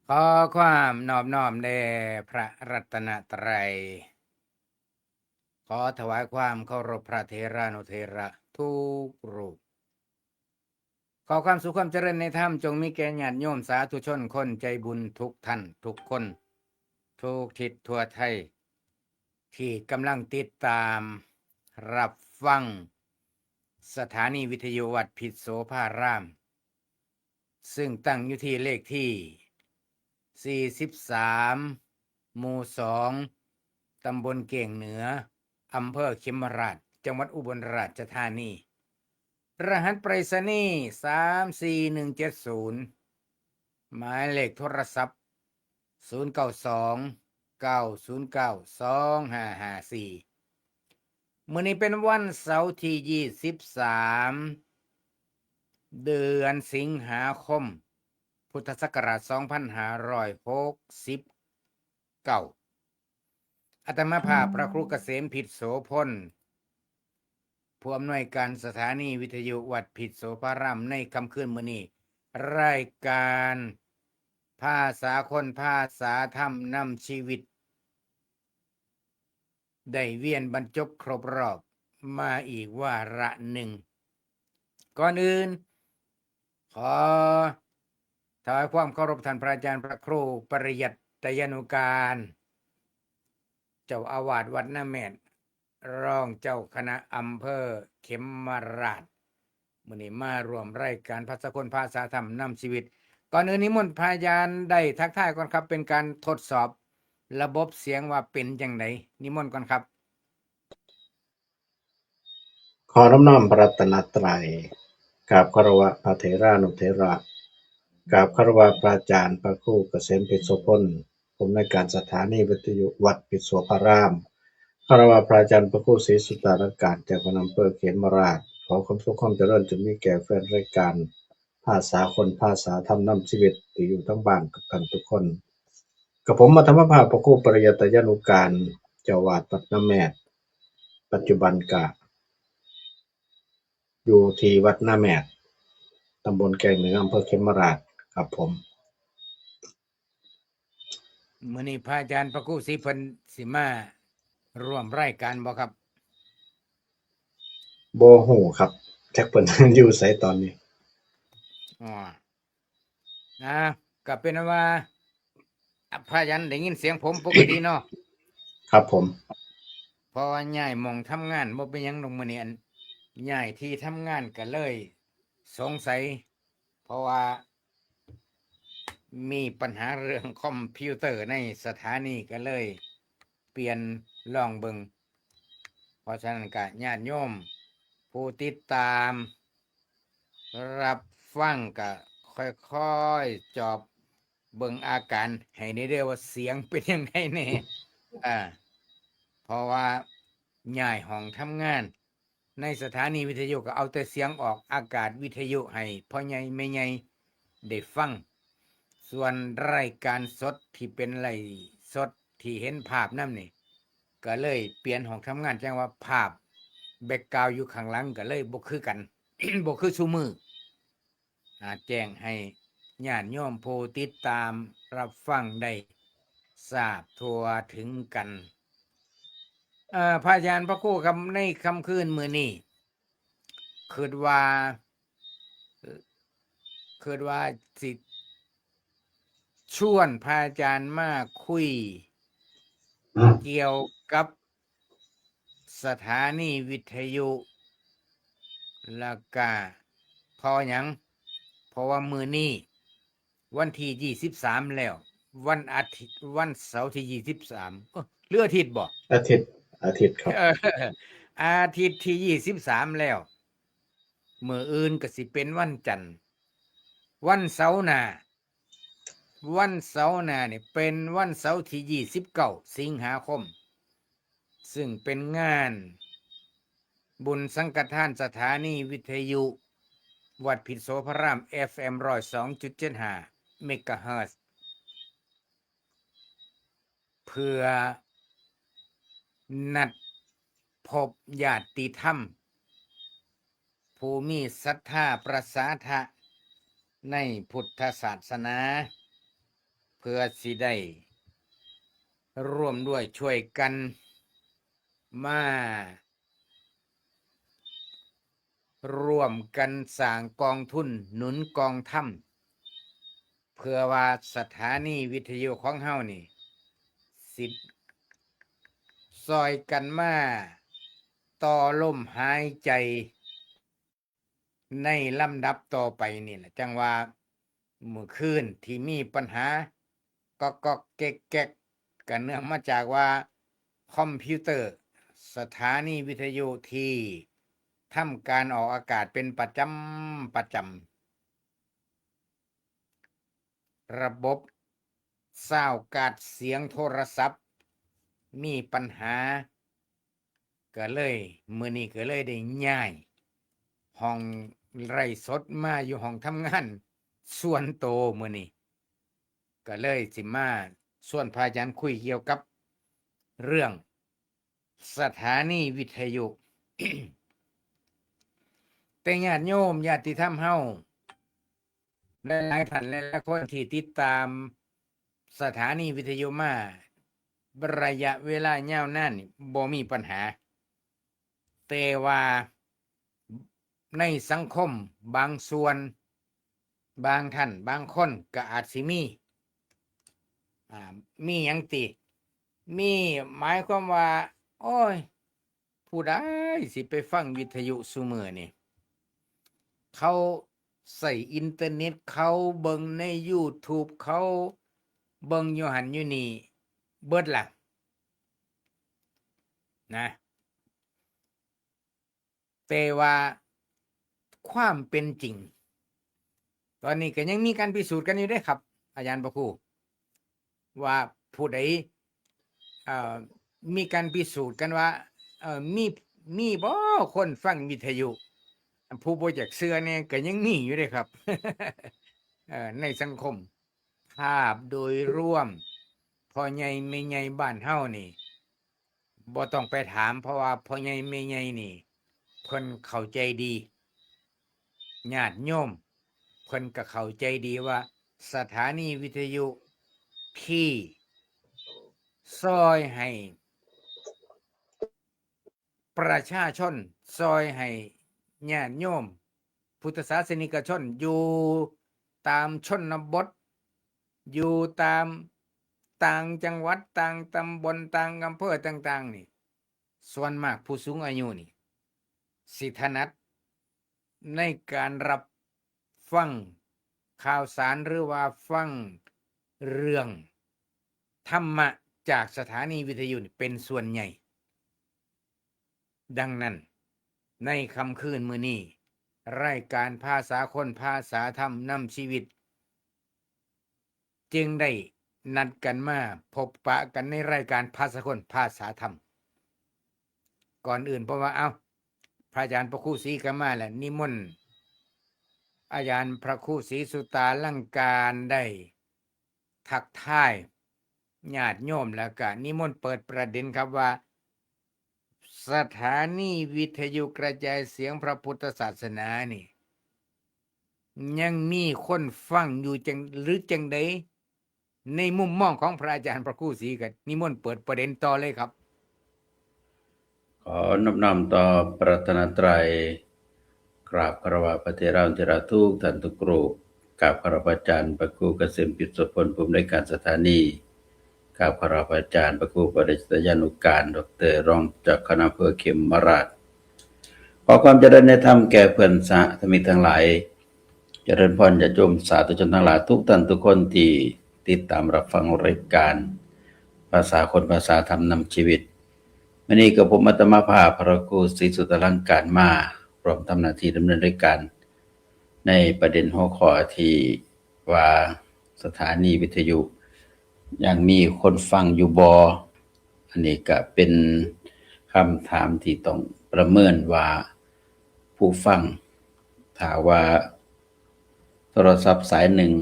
ขอความนอบน้อมแด่พระรัตนตรัยขอถวายความเคารพพระเถรานุเถระทุกรูปขอความสุขความเจริญในธรรมจงมีแก่ญาติโยมสาธุชนคนใจบุญทุกท่านทุกคนทุกทิศทั่วไทยที่กำลังติดตามรับฟังสถานีวิทยุวัดพิษโสภารามซึ่งตั้งอยู่ที่เลขที่43หมู่2ตำบลเก่งเหนืออำเภอเขมราชจังหวัดอุบลราชธานีรหัสไปรษณีย์34170หมายเลขโทรศัพท์0929092554มื้อนี้เป็นวันเสาร์ที่23เดือนสิงหาคมพุทธศักราช2569อาตมาภาพพระครูเกษมผิตโสพลผู้อำนวยการสถานีวิทยุวัดผิตโสภารามในค่ำคืนมื้อนี้รายการภาษาคนภาษาธรรมนำชีวิตได้เวียนบรรจบครบรอบมาอีกวาระหนึ่งก่อนอื่นขอถวายความเคารพท่านพระอาจารย์พระครูปริยัติยานุการเจ้าอาวาสวัดนาแม่นรองเจ้าคณะอำเภอเขมราชมื้อนี้มารวมรายการภาษาคนภาษาธรรมนำชีวิตก่อนอื่นนิมนต์พระอาจารย์ได้ทักทายก่อนครับเป็นการทดสอบระบบเสียงว่าเป็นจังไดนิมนต์ก่อนครับขอน้อมน้อมพระรัตนตรัยกราบคารวะพระเถรานุเถระกราบคารวะพระอาจารย์พระครูเกษมพิตรโสพลผมในการสถานีวิทยุวัดปิตรโสภารามคารวะพระอาจารย์พระครูศรีสุตตานการจากอำเภอเขมราชขอความสุขความเจริญจงมีแก่แฟนรายการภาษาคนภาษาธรรมนำชีวิตที่อยู่ทั้งบ้านทุกท่านทุกคนกับผมมาธรรมภาพพระครูปริยัติยานุการเจ้าวาดวัดน้ำแม่ปัจจุบันกะ อยู่ที่วัดหน้าแมกตำบลแกลงเหนืออำเภอเขมราชครับผมมื้อนี้พระอาจารย์พระครูศรีเพิ่นสิมาร่วมรายการบ่ครับบ่ฮู้ครับจักเพิ่น อยู่ไสตอนนี้อ๋อนะก็เป็นว่าพระอาจารย์ได้ยินเสียงผมปกติเนาะครับผมเพราะว่าย้ายหม้องทำงานบ่เป็นหยังดอกมื้อนี้ย้ายที่ทำงานก็เลยสงสัยเพราะว่ามีปัญหาเรื่องคอมพิวเตอร์ในสถานีก็เลยเปลี่ยนลองเบิงเพราะฉะนั้นก็ญาติโยมผู้ติดตามรับฟังก็ค่อยๆจอบเบิงอาการให้ในเด้อว่าเสียงเป็นยังไงแน่อ่าเพราะว่าย้ายห้องทำงานในสถานีวิทยุก็เอาแต่เสียงออกอากาศวิทยุให้พ่อใหญ่แม่ใหญ่ได้ฟังส่วนรายการสดที่เป็นไลฟ์สดที่เห็นภาพนำนี่ก็เลยเปลี่ยนห้องทำงานจังว่าภาพแบ็กกราวด์อยู่ข้างหลังก็เลยบ่คือกัน บ่คือซุมื้อแจ้งให้ญาติโยมผู้ติดตามรับฟังได้ทราบทั่วถึงกันพระอาจารย์พระครูครับในค่ำคืนมื้อนี้คิดว่าคิดว่าสิชวนพระอาจารย์มาคุยเกี่ยวกับสถานีวิทยุแล้วก็เพราะหยังเพราะว่ามื้อนี้วันที่23แล้ววันอาทิตย์วันเสาร์ที่23หรืออาทิตย์บ่ อาทิตย์อาทิตย์ครับ เอออาทิตย์ที่23แล้วมื้ออื่นก็สิเป็นวันจันทร์วันเสาร์หน้าวันเสาร์หน้านี่เป็นวันเสาร์ที่29สิงหาคมซึ่งเป็นงานบุญสังฆทานสถานีวิทยุวัดผิดโสพาราม FM 102.75เมกะเฮิรตซ์เพื่อนัดพบญาติธรรมผู้มีศรัทธาประสาทะ ในพุทธศาสนา เพื่อสิได้ร่วมด้วยช่วยกันมาร่วมกันสร้างกองทุนหนุนกองทัพเพื่อว่าสถานีวิทยุของเฮานี่สิซอยกันมาต่อลมหายใจในลำดับต่อไปนี่แหละจังว่าเมื่อคืนที่มีปัญหาก็แก๊กกันเนื่องมาจากว่าคอมพิวเตอร์สถานีวิทยุที่ทำการออกอากาศเป็นประจำระบบซาวด์การ์ดเสียงโทรศัพท์มีปัญหาก็เลยมื้อนี้ก็เลยได้ย้ายห้องไร่สดมาอยู่ห้องทำงานส่วนโตวมื้อนี้ก็เลยสิมาส่วนพระอาจารย์คุยเกี่ยวกับเรื่องสถานีวิทยุ แต่ญาติโยมญาติธรรมเฮาหลายๆท่านหลายๆคนที่ติดตามสถานีวิทยุมาระยะเวลายาวนานนี่บ่มีปัญหา แต่ว่าในสังคมบางส่วนบางท่านบางคนก็อาจสิมีหยังติมีหมายความว่า โอ้ย ผู้ใดสิไปฟังวิทยุซุมื้อนี่เขาใส่อินเทอร์เน็ตเขาเบิ่งใน YouTube เขาเบิ่งอยู่หันอยู่นี่เบิดล่ะนะ แต่ว่าความเป็นจริง ตอนนี้ก็ยังมีการพิสูจน์กันอยู่เด้ครับ อาจารย์พระครูว่าผู้ใดมีการพิสูจน์กันว่ามีบ่คนฟังวิทยุ ผู้บ่อยากเชื่อเนี่ยก็ยังมีอยู่เด้ครับ ในสังคมภาพโดยรวมพ่อใหญ่แม่ใหญ่บ้านเฮานี่บ่ต้องไปถามเพราะว่าพ่อใหญ่แม่ใหญ่นี่เพิ่นเข้าใจดีญาติโยมเพิ่นก็เข้าใจดีว่าสถานีวิทยุที่ซอยให้ประชาชนซอยให้ญาติโยมพุทธศาสนิกชนอยู่ตามชนบทอยู่ตามต่างจังหวัดต่างตำบลต่างอำเภอต่างๆนี่ส่วนมากผู้สูงอายุนี่สิถนัดในการรับฟังข่าวสารหรือว่าฟังเรื่องธรรมะจากสถานีวิทยุเป็นส่วนใหญ่ ดังนั้นในค่ำคืนมื้อนี้รายการภาษาคนภาษาธรรมนำชีวิตจึงได้นัดกันมาพบปะกันในรายการภาษาคนภาษาธรรมก่อนอื่นเพราะว่าพระอาจารย์พระครูศรีก็มาแล้วนิมนต์อาจารย์พระครูศรีสุตาลังการได้ทักทายญาติโยมแล้วก็นิมนต์เปิดประเด็นครับว่าสถานีวิทยุกระจายเสียงพระพุทธศาสนานี่ยังมีคนฟังอยู่จังหรือจังใดในมุมมองของพระอาจารย์พระครูศรีกันนิมนต์เปิดประเด็นต่อเลยครับขอนอบน้อมต่อพระรัตนตรัยกราบคารวะพระเถระเถระทุกท่านทุกรูปกราบคารวะอาจารย์พระครูเกษมปิโสพลภูมิในวยการสถานีกราบคารวะอาจารย์พระครูปริศยานุการดร.รองจากคณะอำเภอเขมราชขอความเจริญในธรรมแก่เพื่อนสาธมิกทั้งหลายเจริญพรญาติโยมสาธุชนทั้งหลายทุกท่านทุกคนที่ติดตามรับฟังรายการภาษาคนภาษาธรรมนำชีวิตวันนี้กับผมอาตมาภาพพระครูศรีสุตลังการมาพร้อมทำหน้าที่ดำเนินรายการในประเด็นหัวข้อที่ว่าสถานีวิทยุยังมีคนฟังอยู่บ่อันนี้ก็เป็นคำถามที่ต้องประเมินว่าผู้ฟังถ้าว่าโทรศัพท์สายหนึ่ง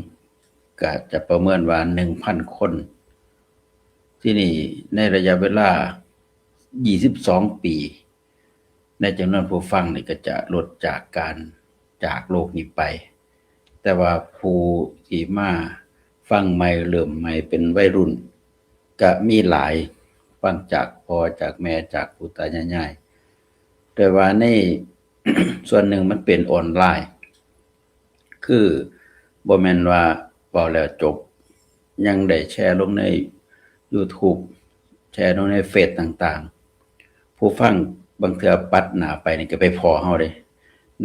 ก็จะประเมินว่า 1,000 คนที่นี่ในระยะเวลา22 ปีในจำนวนผู้ฟังนี่ก็จะลดจากการจากโลกนี้ไป แต่ว่าผู้ที่มาฟังใหม่เริ่มใหม่เป็นวัยรุ่นก็มีหลายฟังจากพ่อจากแม่จากปู่ตายายๆแต่ว่าใน ส่วนหนึ่งมันเป็นออนไลน์คือบ่แม่นว่าเว้าแล้วจบยังได้แชร์ลงใน YouTube แชร์ลงในเฟซต่างๆผู้ฟังบางเทื่อปัดหน้าไปนี่ก็ไปพ้อเฮาเด้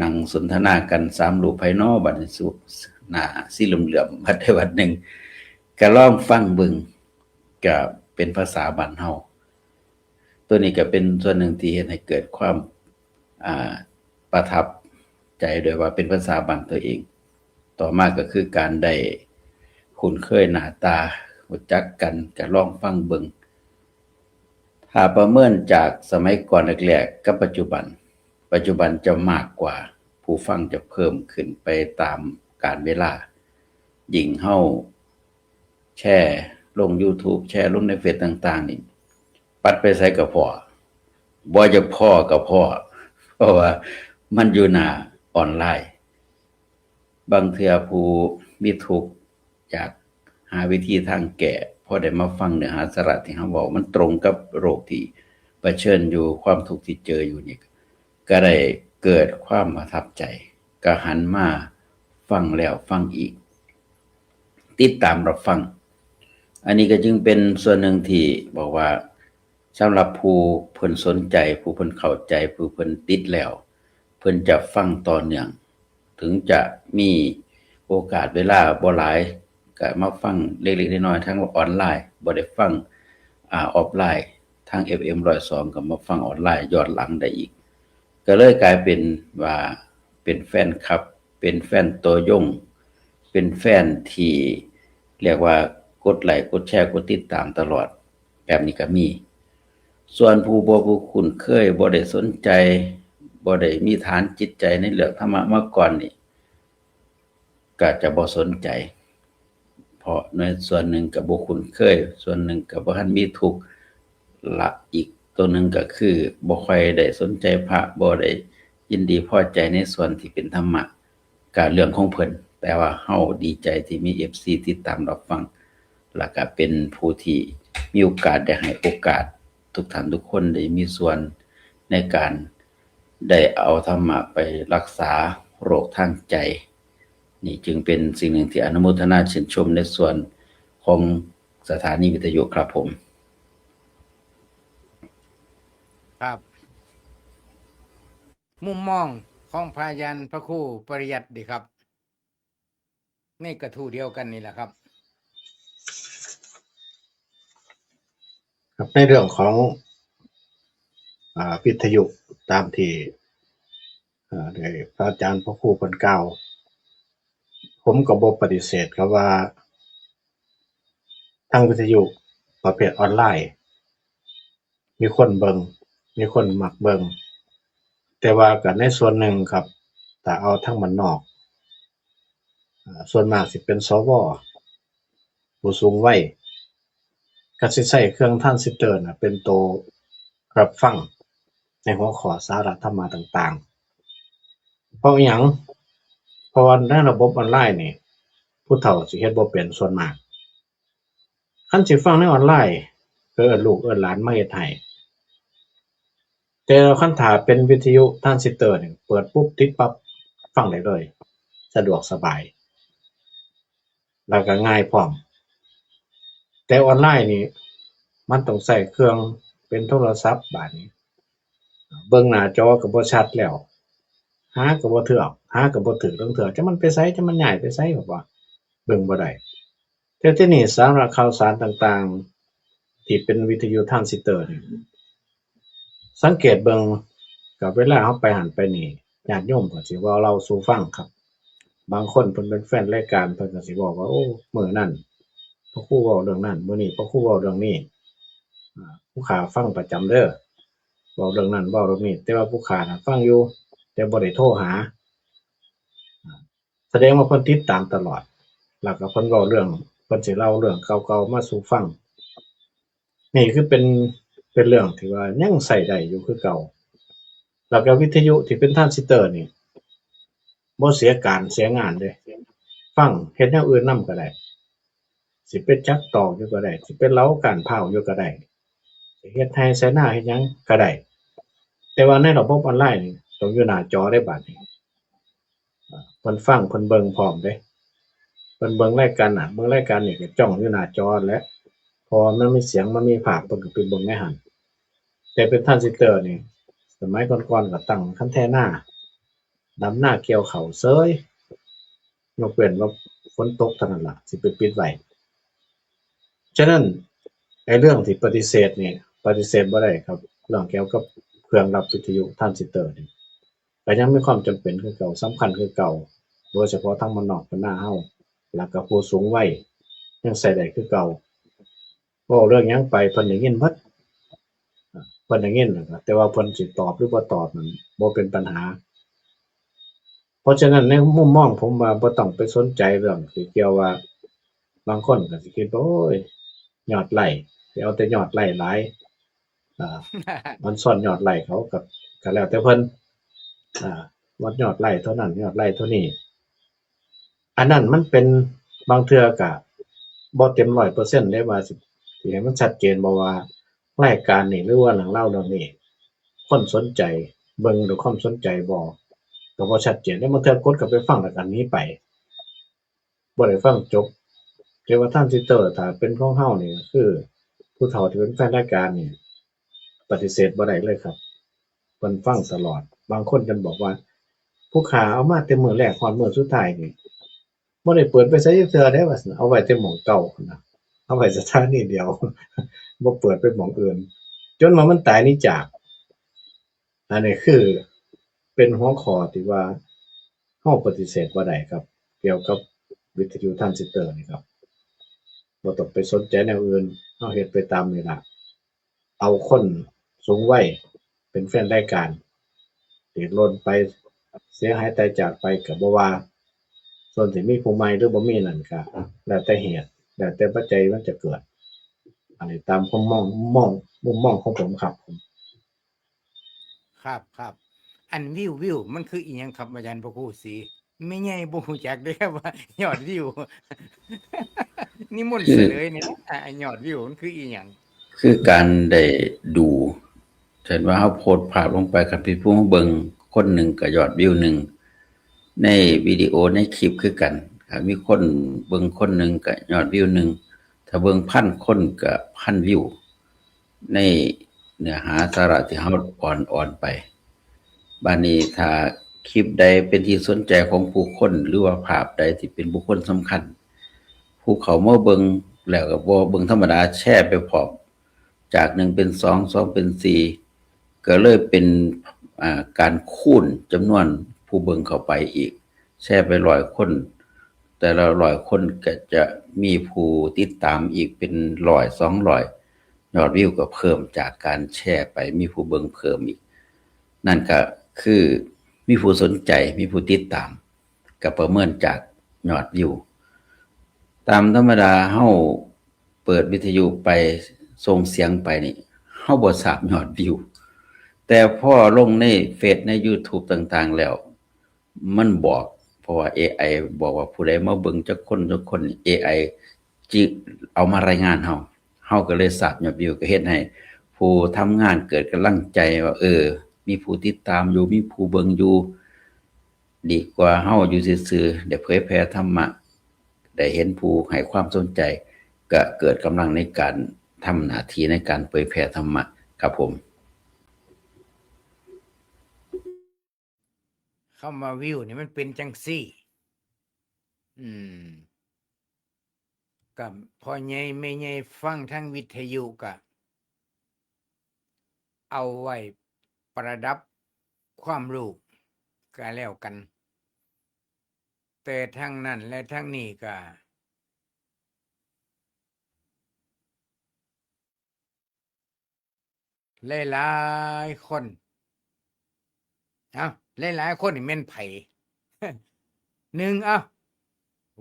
นั่งสนทนากัน3รูปไผน้อบัดนี้หน้าสีเหลื่อมๆบัดใดบัดหนึ่งก็ลองฟังเบิ่งก็เป็นภาษาบ้านเฮาตัวนี้ก็เป็นส่วนหนึ่งที่เฮ็ดให้เกิดความประทับใจโดยว่าเป็นภาษาบ้านตัวเองต่อมาก็คือการได้คุ้นเคยหน้าตารู้จักกันก็ลองฟังเบิ่งถ้าประเมินจากสมัยก่อนแรกๆกับปัจจุบันจะมากกว่าผู้ฟังจะเพิ่มขึ้นไปตามกาลเวลายิ่งเฮาแชร์ลง YouTube แชร์ลงในเฟซต่างๆนี่ปัดไปไสก็พอบ่จะพอก็พอเพราะว่ามันอยู่หน้าออนไลน์บางเทื่อผู้มีทุกข์อยากหาวิธีทางแก้พอได้มาฟังเนื้อหาสาระที่เฮาเว้ามันตรงกับโรคที่เผชิญอยู่ความทุกข์ที่เจออยู่นี่ก็ได้เกิดความประทับใจก็หันมาฟังแล้วฟังอีกติดตามรับฟังอันนี้ก็จึงเป็นส่วนหนึ่งที่บอกว่าสำหรับผู้เพิ่นสนใจผู้เพิ่นเข้าใจผู้เพิ่นติดแล้วเพิ่นจะฟังต่อเนื่องถึงจะมีโอกาสเวลาบ่หลายก็มาฟังเล็กๆน้อยๆทั้งออนไลน์บ่ได้ฟังออฟไลน์ทาง FM 102ก็มาฟังออนไลน์ย้อนหลังได้อีกก็เลยกลายเป็นว่าเป็นแฟนคลับเป็นแฟนตัวยงเป็นแฟนที่เรียกว่ากดไลค์กดแชร์กดติดตามตลอดแบบนี้ก็มีส่วนผู้บ่คุ้นเคยบ่ได้สนใจบ่ได้มีฐานจิตใจในเรื่องธรรมะมาก่อนนี่ก็จะบ่สนใจเพราะในส่วนหนึ่งก็บ่คุ้นเคยส่วนหนึ่งก็บ่ทันมีทุกข์ละอีกตัวหนึ่งก็คือบ่ค่อยได้สนใจพระบ่ได้ยินดีพอใจในส่วนที่เป็นธรรมะก็เรื่องของเพิ่นแต่ว่าเฮาดีใจที่มี FC ติดตามรับฟังแล้วก็เป็นผู้ที่มีโอกาสได้ให้โอกาสทุกท่านทุกคนได้มีส่วนในการได้เอาธรรมะไปรักษาโรคทางใจนี่จึงเป็นสิ่งหนึ่งที่อนุโมทนาชื่นชมในส่วนของสถานีวิทยุครับผมครับมุมมองของพระยันพระครูปริยัติดีครับนี่กระทู้เดียวกันนี่แหละครับครับในเรื่องของวิทยุตามที่ได้พระอาจารย์พระครูเพิ่นกล่าวผมก็บ่ปฏิเสธครับว่าทางวิทยุประเภทออนไลน์มีคนเบิ่งมีคนมักเบิ่งแต่ว่าก็ในส่วนหนึ่งครับถ้าเอาทั้งบ้านนอกส่วนมากสิเป็นสวผู้สูงวัยก็สิใช้เครื่องทรานซิสเตอร์น่ะเป็นตัวรับฟังในหัวข้อสาระธรรมะต่างๆเพราะอิหยังเพราะว่าในระบบออนไลน์นี่ผู้เฒ่าสิเฮ็ดบ่เป็นส่วนมากคันสิฟังในออนไลน์ก็เอิ้นลูกเอิ้นหลานมาเฮ็ดให้แต่คันถ้าเป็นวิทยุทรานซิสเตอร์นี่เปิดปุ๊บติดปั๊บฟังได้เลยสะดวกสบายแล้วก็ง่ายพร้อมแต่ออนไลน์นี่มันต้องใช้เครื่องเป็นโทรศัพท์บัดนี้เบิ่งหน้าจอก็บ่ชัดแล้วหาก็บ่ถูกลางเทื่อจักมันไปไสจักมันย้ายไปไสแบบว่าเบิ่งบ่ได้แต่ทีนี้สาระข่าวสารต่างๆที่เป็นวิทยุทรานซิสเตอร์นี่สังเกตเบิ่งก็เวลาเฮาไปหั้นไปนี่ญาติโยมก็สิเว้าเล่าสู่ฟังครับบางคนเพิ่นเป็นแฟนรายการเพิ่นก็สิบอกว่าโอ้มื้อนั้นพระครูเว้าเรื่องนั้นมื้อนี้พระครูเว้าเรื่องนี้ผู้ข้าฟังประจำเด้อเว้าเรื่องนั้นเว้าเรื่องนี้แต่ว่าผู้ข้าน่ะฟังอยู่แต่บ่ได้โทรหาแสดงว่าเพิ่นติดตามตลอดแล้วก็เพิ่นเว้าเรื่องเพิ่นสิเล่าเรื่องเก่าๆมาสู่ฟังนี่คือเป็นเรื่องที่ว่ายังใช้ได้อยู่คือเก่าแล้วก็วิทยุที่เป็นทรานซิสเตอร์นี่บ่เสียการเสียงานเด้ ฟังเฮ็ดแนวอื่นนำก็ได้สิเป็นจักตอกอยู่ก็ได้สิเป็นเล้าการเผาอยู่ก็ได้สิเฮ็ดไร่ไถนาเฮ็ดหยังก็ได้แต่ว่าในระบบออนไลน์นี่ต้องอยู่หน้าจอได้บัดนี้เพิ่นฟังเพิ่นเบิ่งพร้อมเด้เพิ่นเบิ่งรายการนั้นเบิ่งรายการนี้ก็จ้องอยู่หน้าจอนั่นแหละเพราะว่ามันมีเสียงมันมีภาพเพิ่นก็ไปเบิ่งในหั้นแต่เป็นทรานซิสเตอร์นี่สมัยก่อนๆก็ตั้งคันแท่นาดำนาเกี่ยวข้าวเสยยกเว้นว่าฝนตกเท่านั้นล่ะสิไปปิดไว้ฉะนั้นไอ้เรื่องที่ปฏิเสธนี่ปฏิเสธบ่ได้ครับเรื่องเกี่ยวกับเครื่องรับวิทยุทรานซิสเตอร์นี่ก็ยังมีความจำเป็นคือเก่าสำคัญคือเก่าโดยเฉพาะทางบ้านนอกบ้านนาเฮาแล้วก็ผู้สูงวัยยังใช้ได้คือเก่าเว้าเรื่องหยังไปเพิ่นได้ยินหมดเพิ่นได้ยินนั่นล่ะแต่ว่าเพิ่นสิตอบหรือบ่ตอบนั่นบ่เป็นปัญหาเพราะฉะนั้นในมุมมองผมว่าบ่ต้องไปสนใจเรื่องที่เกี่ยวว่าบางคนก็สิคิดว่าโอ๊ยยอดไลก์สิเอาแต่ยอดไลก์หลายอ่า มันซ่อนยอดไลก์เขาก็แล้วแต่เพิ่นอ่าวัดยอดไลก์เท่านั้นยอดไลก์เท่านี้อันนั้นมันเป็นบางเทื่อก็บ่เต็ม100%เดะว่าสิให้มันชัดเจนบ่ว่ารายการนี้หรือว่าเรื่องราวเรื่องนี้คนสนใจเบิ่งด้วยความสนใจบ่ก็บ่ชัดเจนเดะบางเทื่อกดเข้าไปฟังแล้วก็หนีไปบ่ได้ฟังจบแต่ว่าทรานซิสเตอร์ถ้าเป็นของเรานี่ก็คือผู้เฒ่าที่เป็นแฟนรายการนี่ปฏิเสธบ่ได้เลยครับ เพิ่นฟังตลอดบางคนเพิ่นบอกว่าผู้ขาเอามาแต่มื้อแรกฮอดมื้อสุดท้ายนี่บ่ได้เปิดไปไสจักเทื่อเดะว่าซั่นเอาไว้แต่หม้องเก่าพู้นน่ะเอาไว้สถานีเดียวบ่เปิดไปหม้องอื่นจนว่ามันตายหนีจากอันนี้คือเป็นหัวข้อที่ว่าเราปฏิเสธบ่ได้ครับเกี่ยวกับวิทยุทรานซิสเตอร์นี่ครับบ่ต้องไปสนใจแนวอื่นเราเฮ็ดไปตามนี่ล่ะเอาคนสูงวัยเป็นแฟนรายการที่หล่นไปเสียหายตายจากไปก็บ่ว่าส่วนสิมีผู้ใหม่หรือบ่มีนั่นก็แล้วแต่เหตุแล้วแต่ปัจจัยมันจะเกิดอันนี้ตามความมุมมองของผมครับผม ครับอันวิวมันคืออีหยังครับอาจารย์พระครูศรีแม่ใหญ่บ่รู้จักเด้อครับว่ายอดวิว นิมนต์ คื เส อ ลยนี่นะยอดวิวมันคืออีหยัง คือการได้ดูเช่นว่าเราโพสต์ภาพลงไปกับพี่ผู้เบิ่งคนหนึ่งก็ยอดวิวหนึ่งในวิดีโอในคลิปคือกันมีคนเบิ่งคนหนึ่งก็ยอดวิวหนึ่งถ้าเบิ่งพันคนก็พันวิวในเนื้อหาสาระที่เราอ่อนไปบัดนี้ถ้าคลิปใดเป็นที่สนใจของผู้คนหรือว่าภาพใดที่เป็นบุคคลสำคัญผู้เขามาเบิ่งแล้วก็บ่เบิ่งธรรมดาแชร์ไปพร้อมจาก1เป็น2 2เป็น4ก็เลยเป็นการคูณจำนวนผู้เบิ่งเข้าไปอีกแชร์ไป100คนแต่ละ100คนก็จะมีผู้ติดตามอีกเป็น100 200ยอดวิวก็เพิ่มจากการแชร์ไปมีผู้เบิ่งเพิ่มอีกนั่นก็คือมีผู้สนใจมีผู้ติดตามก็ประเมินจากยอดวิวตามธรรมดาเฮาเปิดวิทยุไปส่งเสียงไปนี่เฮาบ่ทราบยอดวิวแต่พอลงในเฟซใน YouTube ต่างๆแล้วมันบอกเพราะว่า AI บอกว่าผู้ใดมาเบิ่งจักคน AI จิเอามารายงานเฮาก็เลยทราบยอดวิวก็เฮ็ดให้ผู้ทำงานเกิดกำลังใจว่ามีผู้ติดตามอยู่มีผู้เบิ่งอยู่ดีกว่าเฮาอยู่ซื่อๆได้เผยแผ่ธรรมะได้เห็นผู้ให้ความสนใจก็เกิดกำลังในการทำหน้าที่ในการเผยแผ่ธรรมะครับผมคำว่าวิวนี่มันเป็นจังซี่กับพ่อใหญ่แม่ใหญ่ฟังทางวิทยุก็เอาไว้ประดับความรู้ก็แล้วกันแต่ทั้งนั้นและทั้งนี้ก็หลายๆคนหลายๆคนนี่แม่นไผ หนึ่ง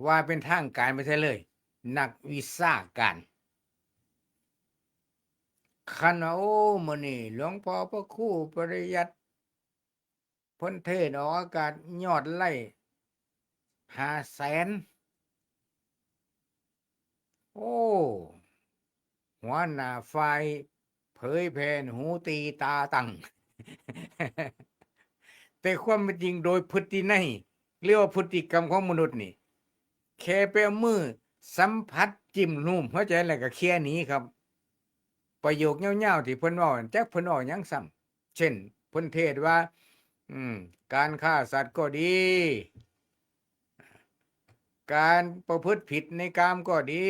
ว่าเป็นทางการไปซะเลย นักวิชาการคันว่าโอ้มื้อนี้หลวงพ่อพระครูปริยัติเพิ่นเทศน์ออกอากาศยอดไลค์500,000 โอ้หัวหน้าฝ่ายเผยแผ่หูตีตาตั้ง แต่ความเป็นจริงโดยพฤตินัยเรียกว่าพฤติกรรมของมนุษย์นี่แค่ไปเอามือสัมผัสจิ้มนุ่มหัวใจแล้วก็เคลียร์หนีครับ ประโยคยาวๆที่เพิ่นเว้าจักเพิ่นเว้าหยังซ้ำเช่นเพิ่นเทศน์ว่า การฆ่าสัตว์ก็ดี การประพฤติผิดในกามก็ดี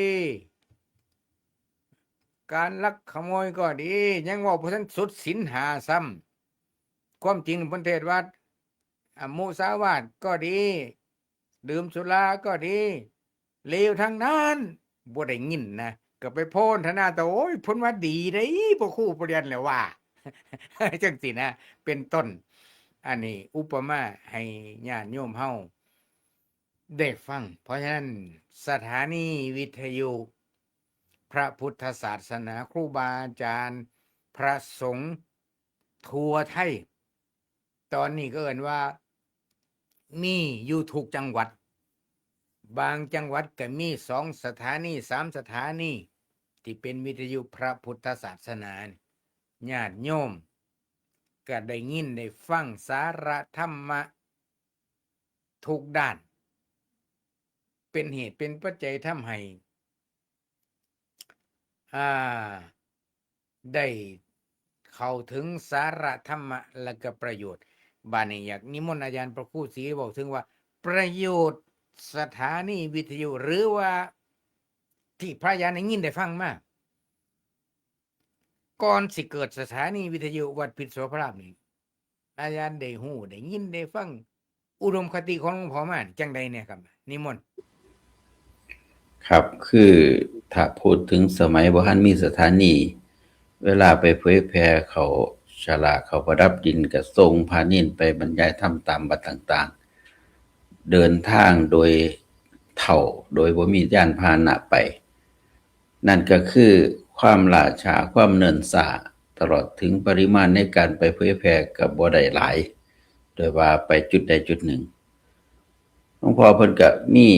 การลักขโมยก็ดี ยังเว้าบ่ทันสุดศีลห้าซ้ำความจริงเพิ่นเทศน์ว่ามุสาวาทก็ดี ดื่มสุราก็ดีเลวทั้งนั้นบ่ได้ยินนะก็ไปโพนธนาแต่โอ้ยเพิ่นว่าดีเด้บ่ครูบ่เรียนแล้วว่า จังซี่นะ เป็นต้น อันนี้อุปมาให้ญาติโยมเฮาได้ฟัง เพราะฉะนั้นสถานีวิทยุพระพุทธศาสนาครูบาอาจารย์พระสงฆ์ทั่วไทย ตอนนี้ก็เอิ้นว่ามีอยู่ทุกจังหวัด บางจังหวัดก็มี2 สถานี3 สถานีที่เป็นวิทยุพระพุทธศาสนาญาติโยมก็ได้ยินได้ฟังสาระธรรมะทุกด้าน เป็นเหตุเป็นปัจจัยทำให้ได้เข้าถึงสาระธรรมะและก็ประโยชน์บัดนี้อยากนิมนต์อาจารย์พระครูศรีบอกถึงว่าประโยชน์สถานีวิทยุหรือว่าที่พระอาจารย์ได้ยินได้ฟังมาก่อนสิเกิดสถานีวิทยุวัดพิษโสภารามนี่อาจารย์ได้ฮู้ได้ยินได้ฟังอุดมคติของหลวงพ่อมาจังใดเนี่ยครับนิมนต์ ครับคือถ้าพูดถึงสมัยบ่ทันมีสถานีเวลาไปเผยแพร่เขาฉลากเขาประดับดินก็ส่งพานินไปบรรยายธรรมตามวัดต่างๆเดินทางโดยเถ่าโดยบ่มียานพาหนะไปนั่นก็คือความล่าช้าความเนิ่นช้าตลอดถึงปริมาณในการไปเผยแพร่ก็บ่ได้หลายโดยว่าไปจุดใดจุดหนึ่งหลวงพ่อเพิ่นก็มี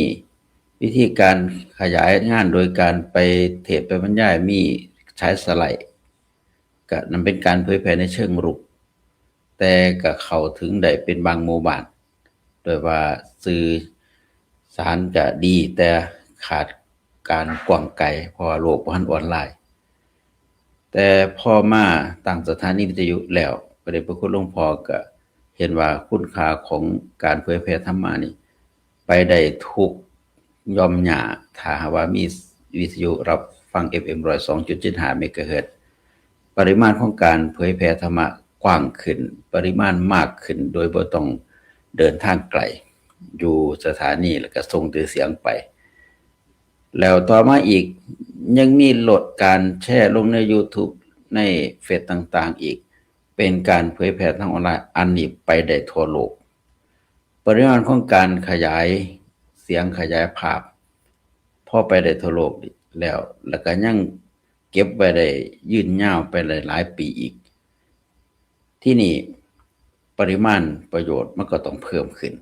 วิธีการขยายงานโดยการไปเทศน์ไปบรรยายมีใช้สไลด์ก็นั่นเป็นการเผยแพร่ในเชิงรุกแต่ก็เข้าถึงได้เป็นบางหมู่บ้านโดยว่าสื่อสารก็ดีแต่ขาดการกว้างไกลเพราะว่าโลกบ่ทันออนไลน์แต่พอมาตั้งสถานีวิทยุแล้วพระเดชพระคุณหลวงพ่อก็เห็นว่าคุณค่าของการเผยแพร่ธรรมะนี่ไปได้ทุกย่อมหญ้าถ้าหากว่ามีวิทยุรับฟัง FM 102.75 เมกะเฮิรตซ์ปริมาณของการเผยแพร่ธรรมะกว้างขึ้นปริมาณมากขึ้นโดยบ่ต้องเดินทางไกลอยู่สถานีแล้วก็ส่งแต่เสียงไปแล้วต่อมาอีกยังมีโหลดการแชร์ลงใน YouTube ในเฟซต่างๆอีกเป็นการเผยแพร่ทางออนไลน์อันนี้ไปได้ทั่วโลกปริมาณของการขยายเสียงขยายภาพพอไปได้ทั่วโลกแล้วก็ยังเก็บไว้ได้ยืนยาวไปหลายๆปีอีกที่นี่ปริมาณประโยชน์มันก็ต้องเพิ่มขึ้น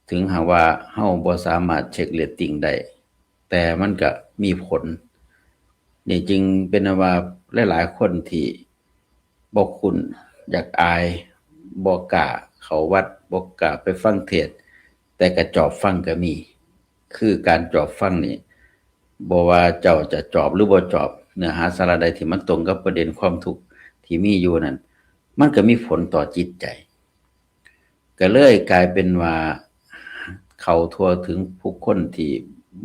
ถึงหากว่าเฮาบ่สามารถเช็คเรตติ้งได้แต่มันก็มีผลนี่จึงเป็นว่าหลายๆคนที่บ่คุ้นอยากอายบ่กล้าเข้าวัดบ่กล้าไปฟังเทศน์แต่ก็จอบฟังก็มีคือการจอบฟังนี่บ่ว่าเจ้าจะจอบหรือบ่จอบเนื้อหาสาระใดที่มันตรงกับประเด็นความทุกข์ที่มีอยู่นั่นมันก็มีผลต่อจิตใจก็เลยกลายเป็นว่าเข้าทั่วถึงผู้คนที่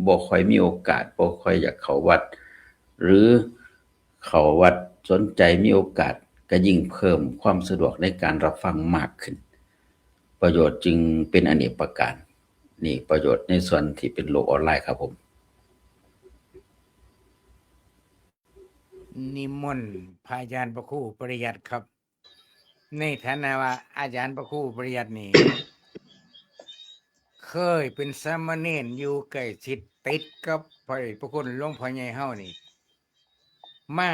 บ่ค่อยมีโอกาสบ่ค่อยอยากเข้าวัดหรือเข้าวัดสนใจมีโอกาสก็ยิ่งเพิ่มความสะดวกในการรับฟังมากขึ้นประโยชน์จึงเป็นอเนกประการนี่ประโยชน์ในส่วนที่เป็นโลกออนไลน์ครับผมนิมนต์พระอาจารย์พระครูปริยัติครับ ในฐานะว่าอาจารย์พระครูปริยัตินี่ เคยเป็นสามเณรอยู่ใกล้ชิดติดกับพระเดชพระคุณหลวงพ่อใหญ่เฮานี่มา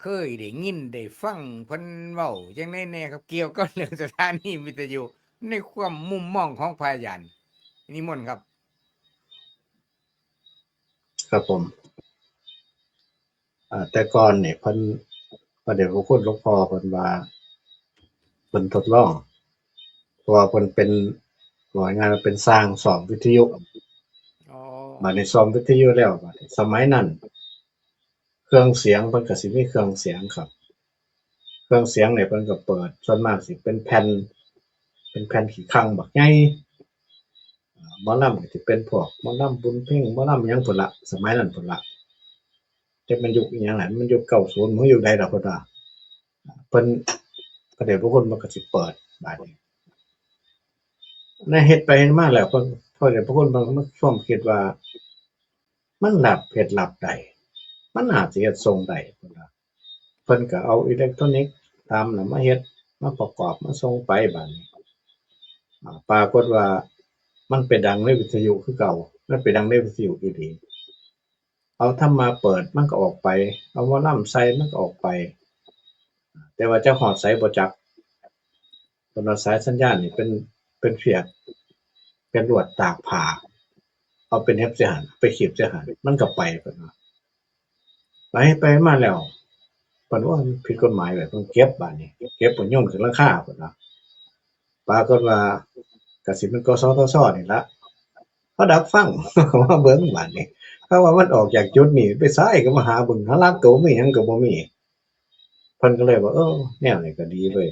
เคยได้ยินได้ฟังเพิ่นเว้าจังได๋แน่ครับเกี่ยวกับเรื่องสถานีวิทยุในความมุมมองของพระอาจารย์นิมนต์ครับ ครับผมแต่ก่อนเนี่ยเพิ่นพระเดชพระคุณหลวงพ่อเพิ่นว่าเพิ่นทดลองเพราะว่าเพิ่นเป็นว่าง่ายๆว่าเป็นสร้างซ่อมวิทยุ อ๋อบัดนี้ซ่อมวิทยุแล้วบัดนี้สมัยนั้นเครื่องเสียงเพิ่นก็สิมีเครื่องเสียงครับเครื่องเสียงเนี่ยเพิ่นก็เปิดส่วนมากสิเป็นแผ่นขี้คั่งบักใหญ่หมอลำก็สิเป็นพวกหมอลำบุญเพ็งหมอลำหยังพู้นล่ะสมัยนั้นพู้นล่ะจักแม่นยุคอิหยังล่ะมันยุค90บ่ยุคใดดอกเพิ่นว่าเพิ่นพระเดชพระคุณเพิ่นก็สิเปิดบัดนี้ในเฮ็ดไปเฮ็ดมาแล้วเพิ่นพระเดชพระคุณเพิ่นก็มาความคิดว่ามันเฮ็ดลับได้มันน่าสิเฮ็ดทรงได้เพิ่นว่า เพิ่นก็เอาอิเล็กทรอนิกส์ตามน่ะมาเฮ็ดมาประกอบมาส่งไปบัดนี้ปรากฏว่ามันไปดังในวิทยุคือเก่ามันไปดังในวิทยุอีหลีเอาธรรมะเปิดมันก็ออกไปเอาหมอลำใส่มันก็ออกไปแต่ว่าจะฮอดไสบ่จักเพิ่นว่าสายสัญญาณนี่เป็นเสียกเป็นลวดตากผ้าเอาเป็นเฮ็บใส่หั้นไปขีบใส่หั้นมันก็ไปเพิ่นว่าไปมาแล้วเพิ่นว่ามันผิดกฎหมายแบบเพิ่นเก็บบัดนี้เก็บเพิ่นโยนขึ้นหลังคาเพิ่นว่า ปรากฏว่าก็สิเป็นกสทชนี่ล่ะเขาดักฟัง เขามาเบิ่งบัดนี้เขาว่ามันออกจากจุดนี้ไปซ้ายก็มาหาบึงหาลางโตมีหยังก็บ่มีเพิ่นก็เลยว่าแนวนี้ก็ดีเว้ย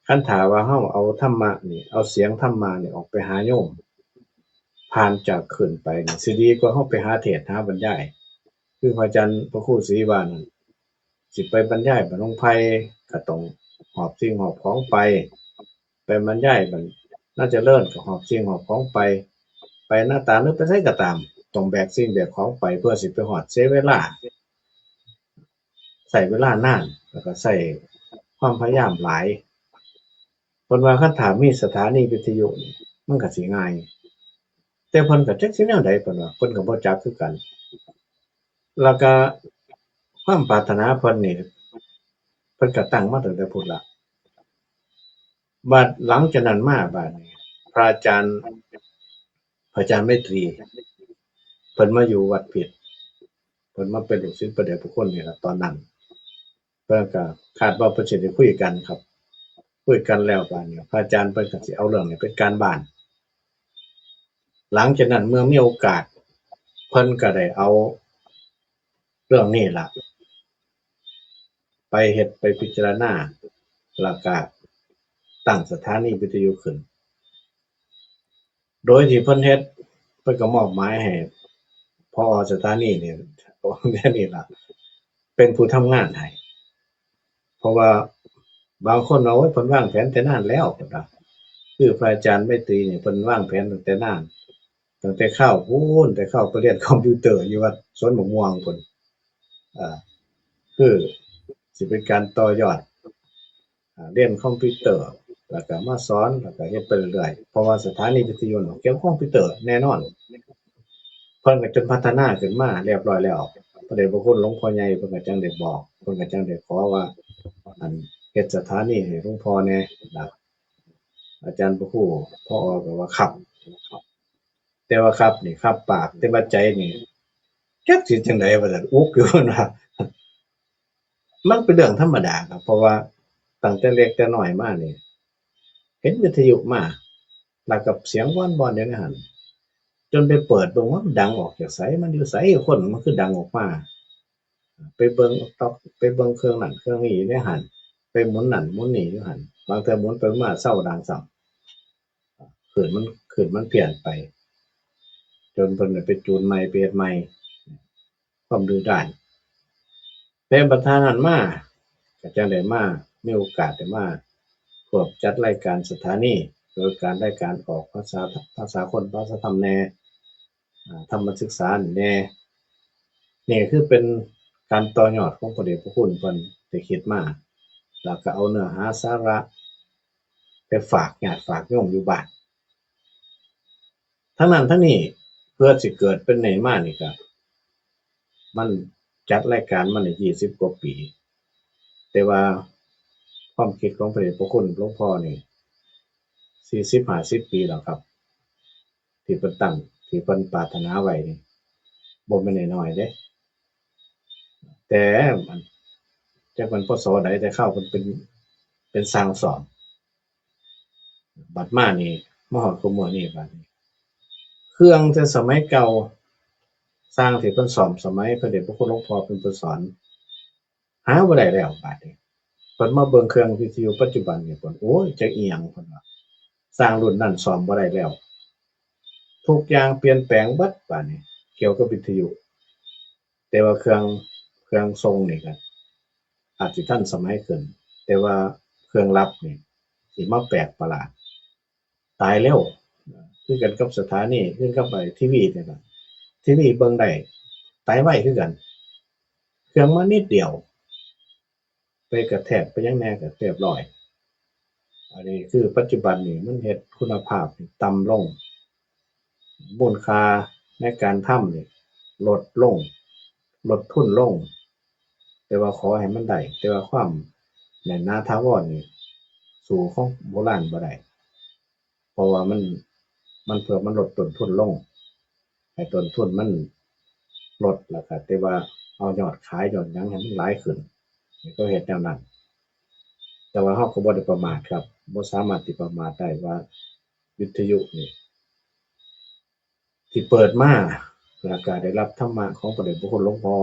คันถ้าว่าเฮาเอาธรรมะนี่เอาเสียงธรรมะนี่ออกไปหาโยมผ่านจากขึ้นไปนี่สิดีกว่าเฮาไปหาเทศน์หาบรรยายคือพระอาจารย์พระครูศรีว่านั่นสิไปบรรยายบัดหลวงไผก็ต้องหอบสิ่งหอบของไปบรรยายบัดน่าเจริญก็หอบสิ่งหอบของไปหน้าตาลหรือไปไสก็ตามต้องแบกสิ่งแบกของไปเพื่อสิไปฮอดเสียเวลาใช้เวลานานแล้วก็ใช้ความพยายามหลายเพิ่นว่าคันถ้ามีสถานีวิทยุนี่มันก็สิง่ายแต่เพิ่นก็จักสิแนวใดเพิ่นว่าเพิ่นก็บ่จักคือกันแล้วก็ความปรารถนาเพิ่นนี่เพิ่นก็ตั้งมาตั้งแต่พู้นล่ะบัดหลังจากนั้นมาบัดนี้พระอาจารย์ไมตรีเพิ่นมาอยู่วัดผิดเพิ่นมาเป็นลูกศิษย์พระเดชพระคุณนี่ล่ะตอนนั้นเพิ่นก็คาดว่าเพิ่นสิได้คุยกันครับคุยกันแล้วบัดนี้พระอาจารย์เพิ่นก็สิเอาเรื่องนี้เป็นการบ้านหลังจากนั้นเมื่อมีโอกาสเพิ่นก็ได้เอาเรื่องนี้ล่ะไปเฮ็ดไปพิจารณาแล้วก็ตั้งสถานีวิทยุขึ้นโดยที่เพิ่นเฮ็ดเพิ่นก็มอบหมายให้ผอ.สถานีนี่นี่ล่ะเป็นผู้ทำงานให้เพราะว่าบางคนว่าโอ๊ยเพิ่นวางแผนแต่นานแล้วเพิ่นว่าคือพระอาจารย์ไมตรีนี่เพิ่นวางแผนตั้งแต่นานตั้งแต่คราวพู้นแต่คราวไปเรียนคอมพิวเตอร์อยู่วัดสวนมะม่วงพุ่นอ่าคือสิเป็นการต่อยอดเรียนคอมพิวเตอร์แล้วก็มาสอนแล้วก็เฮ็ดไปเรื่อยๆเพราะว่าสถานีวิทยุนี่เกี่ยวกับคอมพิวเตอร์แน่นอนเพิ่นก็จนพัฒนาขึ้นมาเรียบร้อยแล้วพระเดชพระคุณหลวงพ่อใหญ่เพิ่นก็จังได้บอกเพิ่นก็จังได้ขอว่าอันเฮ็ดสถานีให้หลวงพ่อแหน่ล่ะอาจารย์พระครูผอ.ก็ว่าครับแต่ว่าครับนี่ครับปากแต่ว่าใจนี่จักสิจั่งใดว่าซั่นอุกอยู่เพิ่นว่ามันเป็นเรื่องธรรมดาครับเพราะว่าตั้งแต่เล็กแต่น้อยมานี่เห็นวิทยุมาแล้วก็เสียงว่อนๆอยู่ในหั้นจนไปเปิดเบิ่งว่ามันดังออกจากไสมันอยู่ไสคนมันคือดังออกมาไปเบิ่งต๊อกไปเบิ่งเครื่องนั้นเครื่องนี้อยู่ในหั้นไปหมุนนั่นหมุนนี่อยู่หั้นบางเทื่อหมุนไปมาเซาดังซ้ำคลื่นมันเปลี่ยนไปจนเพิ่นได้ไปจูนใหม่ไปเฮ็ดใหม่ความดื้อด้านแต่บัดห่านั้นมาก็จังได้มามีโอกาสได้มาพวกจัดรายการสถานีโดยการรายการออกภาษาคนภาษาธรรมแหน่ธรรมศึกษานี่แหน่นี่คือเป็นการต่อยอดของพระเดชพระคุณเพิ่นได้คิดมาแล้วก็เอาเนื้อหาสาระไปฝากญาติฝากโยมอยู่บ้านทั้งนั้นทั้งนี้เพื่อสิเกิดเป็นได้มานี่ก็มันจัดรายการมาได้20กว่าปีแต่ว่าความคิดของพระเดชพระคุณหลวงพ่อนี่40-50ปีแล้วครับที่เพิ่นตั้งที่เพิ่นปรารถนาไว้นี่ บ่แม่นน้อยๆเด้แต่มันจักมันพศใดแต่เข้าเพิ่นเป็นสร้างสอนบัดมานี่มาฮอดคุมื้อนี้บัดนี้เครื่องแต่สมัยเก่าสร้างที่เพิ่นซ่อมสมัยพระเดชพระคุณหลวงพ่อเพิ่นสอนหาบ่ได้แล้วบัดนี้เพิ่นมาเบิ่งเครื่องวิทยุปัจจุบันนี่เพิ่นโอ้ยจักอิหยังเพิ่นว่าสร้างรุ่นนั้นซ่อมบ่ได้แล้วทุกอย่างเปลี่ยนแปลงเบิดบัดนี้เกี่ยวกับวิทยุแต่ว่าเครื่องทรงนี่ก็อาจสิทันสมัยขึ้นแต่ว่าเครื่องรับนี่สิมาแปลกประหลาดตายเร็วคือกันกับสถานีคือกับทีวีนี่ล่ะทีวีเบิ่งได้ตายไวคือกันเครื่องมานิดเดียวไปกระแทกไปหยังแหน่ก็เรียบร้อยอันนี้คือปัจจุบันนี่มันเฮ็ดคุณภาพนี่ต่ำลงมูลค่าในการทำนี่ลดลงลดทุนลงแต่ว่าขอให้มันได้แต่ว่าความแน่นหนาถาวรนี่สู้ของโบราณบ่ได้เพราะว่ามันเพื่อมันลดต้นทุนลงให้ต้นทุนมันลดแล้วก็แต่ว่าเอายอดขายยอดหยังให้มันหลายขึ้นนี่ก็เฮ็ดแนวนั้นแต่ว่าเราก็บ่ได้ประมาทครับบ่สามารถที่ประมาทได้ว่าวิทยุนี่ที่เปิดมาแล้วก็ได้รับธรรมะของพระเดชพระคุณหลวงพ่อ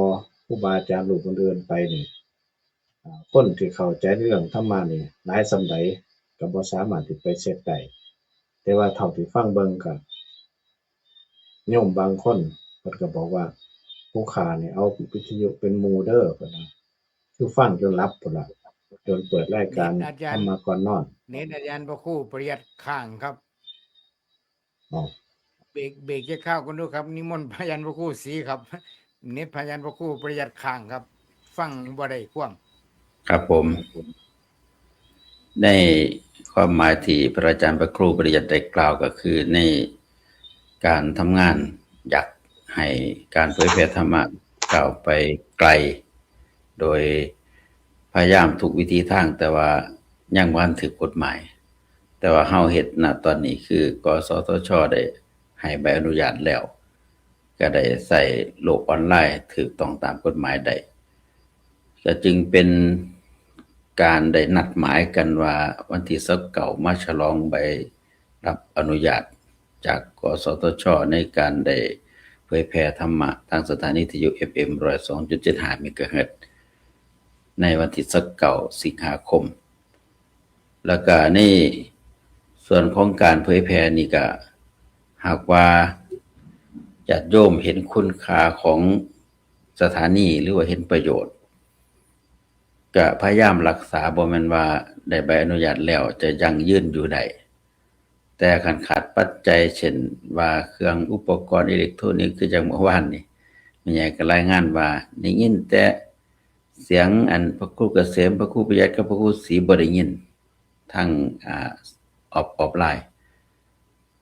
ครูบาอาจารย์รูปอื่นๆไปนี่คนที่เข้าใจในเรื่องธรรมะนี่หลายส่ำใดก็บ่สามารถที่ไปเช็กได้แต่ว่าเท่าที่ฟังเบิ่งก็โยมบางคนเพิ่นก็บอกว่าผู้ข้านี่เอาวิทยุเป็นหมู่เด้อเพิ่นว่าคือฟังจนหลับพุ่นล่ะจนเปิดรายการธรรมะก่อนนอนเน็ตอาจารย์พระครูประหยัดข้างครับ อ้อเบรกจะเข้ากันดูครับนิมนต์พระยันพระครูศรีครับเน็ตพระยันพระครูประหยัดข้างครับ ฟังบ่ได้ความ ครับผมในความหมายที่พระอาจารย์พระครูปริยัติได้กล่าวก็คือในการทำงานอยากให้การเผยแผ่ธรรมะก้าวไปไกล โดยพยายามทุกวิธีทางแต่ว่ายังบ่ทันถึกกฎหมาย แต่ว่าเฮาเฮ็ดณตอนนี้คือกสทช.ได้ให้ใบอนุญาตแล้ว ก็ได้ใช้โลกออนไลน์ถูกต้องตามกฎหมายได้ก็จึงเป็นการได้นัดหมายกันว่าวันที่29มาฉลองใบรับอนุญาตจากกสทช.ในการได้เผยแพร่ธรรมะทางสถานีวิทยุ FM 102.75 เมกะเฮิรตซ์ในวันที่29สิงหาคมแล้วก็ในส่วนของการเผยแพร่นี่ก็หากว่าญาติโยมเห็นคุณค่าของสถานีหรือว่าเห็นประโยชน์ก็พยายามรักษาบ่แม่นว่าได้ใบอนุญาตแล้วจะยั่งยืนอยู่ได้แต่คันขาดปัจจัยเช่นว่าเครื่องอุปกรณ์อิเล็กทรอนิกส์คือจังเมื่อวานนี่แม่ใหญ่ก็รายงานว่าได้ยินแต่เสียงอันพระครูเกษมพระครูประหยัดกับพระครูศรีบ่ได้ยินทางออฟไลน์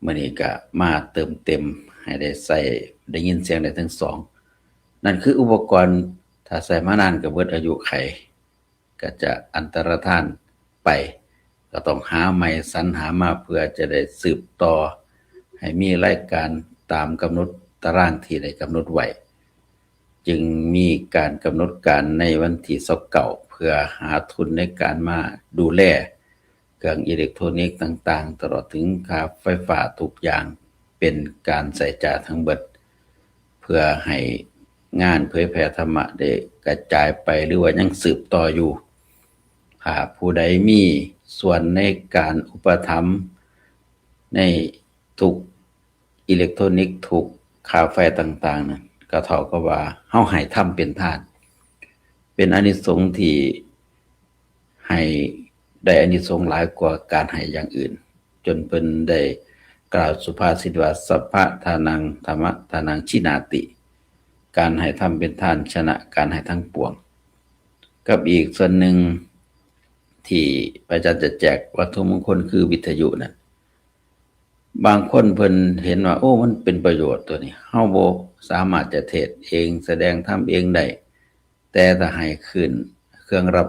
มื้อนี้ก็มาเติมเต็มให้ได้ใช้ได้ยินเสียงได้ทั้งสองนั่นคืออุปกรณ์ถ้าใช้มานานก็เบิดอายุไขก็จะอันตรธานไปก็ต้องหาใหม่สรรหามาเพื่อจะได้สืบต่อให้มีรายการตามกำหนดตารางที่ได้กำหนดไว้จึงมีการกำหนดการในวันที่29เพื่อหาทุนในการมาดูแลเครื่องอิเล็กทรอนิกส์ต่างๆตลอดถึงค่าไฟฟ้าทุกอย่างเป็นการใช้จ่ายทั้งเบิดเพื่อให้งานเผยแผ่ธรรมะได้กระจายไปหรือว่ายังสืบต่ออยู่หากผู้ใดมีส่วนในการอุปถัมภ์ในทุกอิเล็กทรอนิกส์ทุกค่าไฟต่างๆนั้นก็เท่ากับว่าเฮาให้ทำเป็นทานเป็นอานิสงส์ที่ให้ได้อานิสงส์หลายกว่าการให้อย่างอื่นจนเพิ่นได้กล่าวสุภาษิตว่าสัพพะทานังธรรมะทานังชินาติการให้ทำเป็นทานชนะการให้ทั้งปวงกับอีกส่วนหนึ่งที่พระอาจารย์จะแจกวัตถุมงคลคือวิทยุนั่นบางคนเพิ่นเห็นว่าโอ้มันเป็นประโยชน์ตัวนี้เฮาบ่สามารถจะเทศเองแสดงธรรมเองได้แต่ถ้าให้ขึ้นเครื่องรับ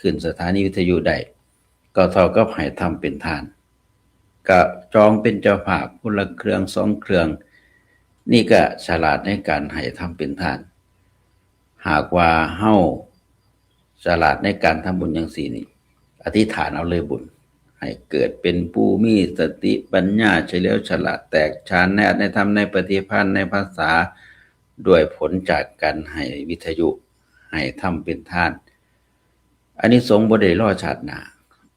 ขึ้นสถานีวิทยุได้ก็เท่ากับให้ทำเป็นทานก็จองเป็นเจ้าภาพคนละเครื่อง2เครื่อง นี่ก็ฉลาดในการให้ทำเป็นทาน หากว่าเฮาฉลาดในการทำบุญอย่างสี่นี่อธิษฐานเอาเลยบุญให้เกิดเป็นผู้มีสติปัญญาเฉลียวฉลาดแตกฉานในธรรมในปฏิภาณในภาษาด้วยผลจากการให้วิทยุให้ทำเป็นทานอันนี้สงส์บ่ได้รอชาติหน้า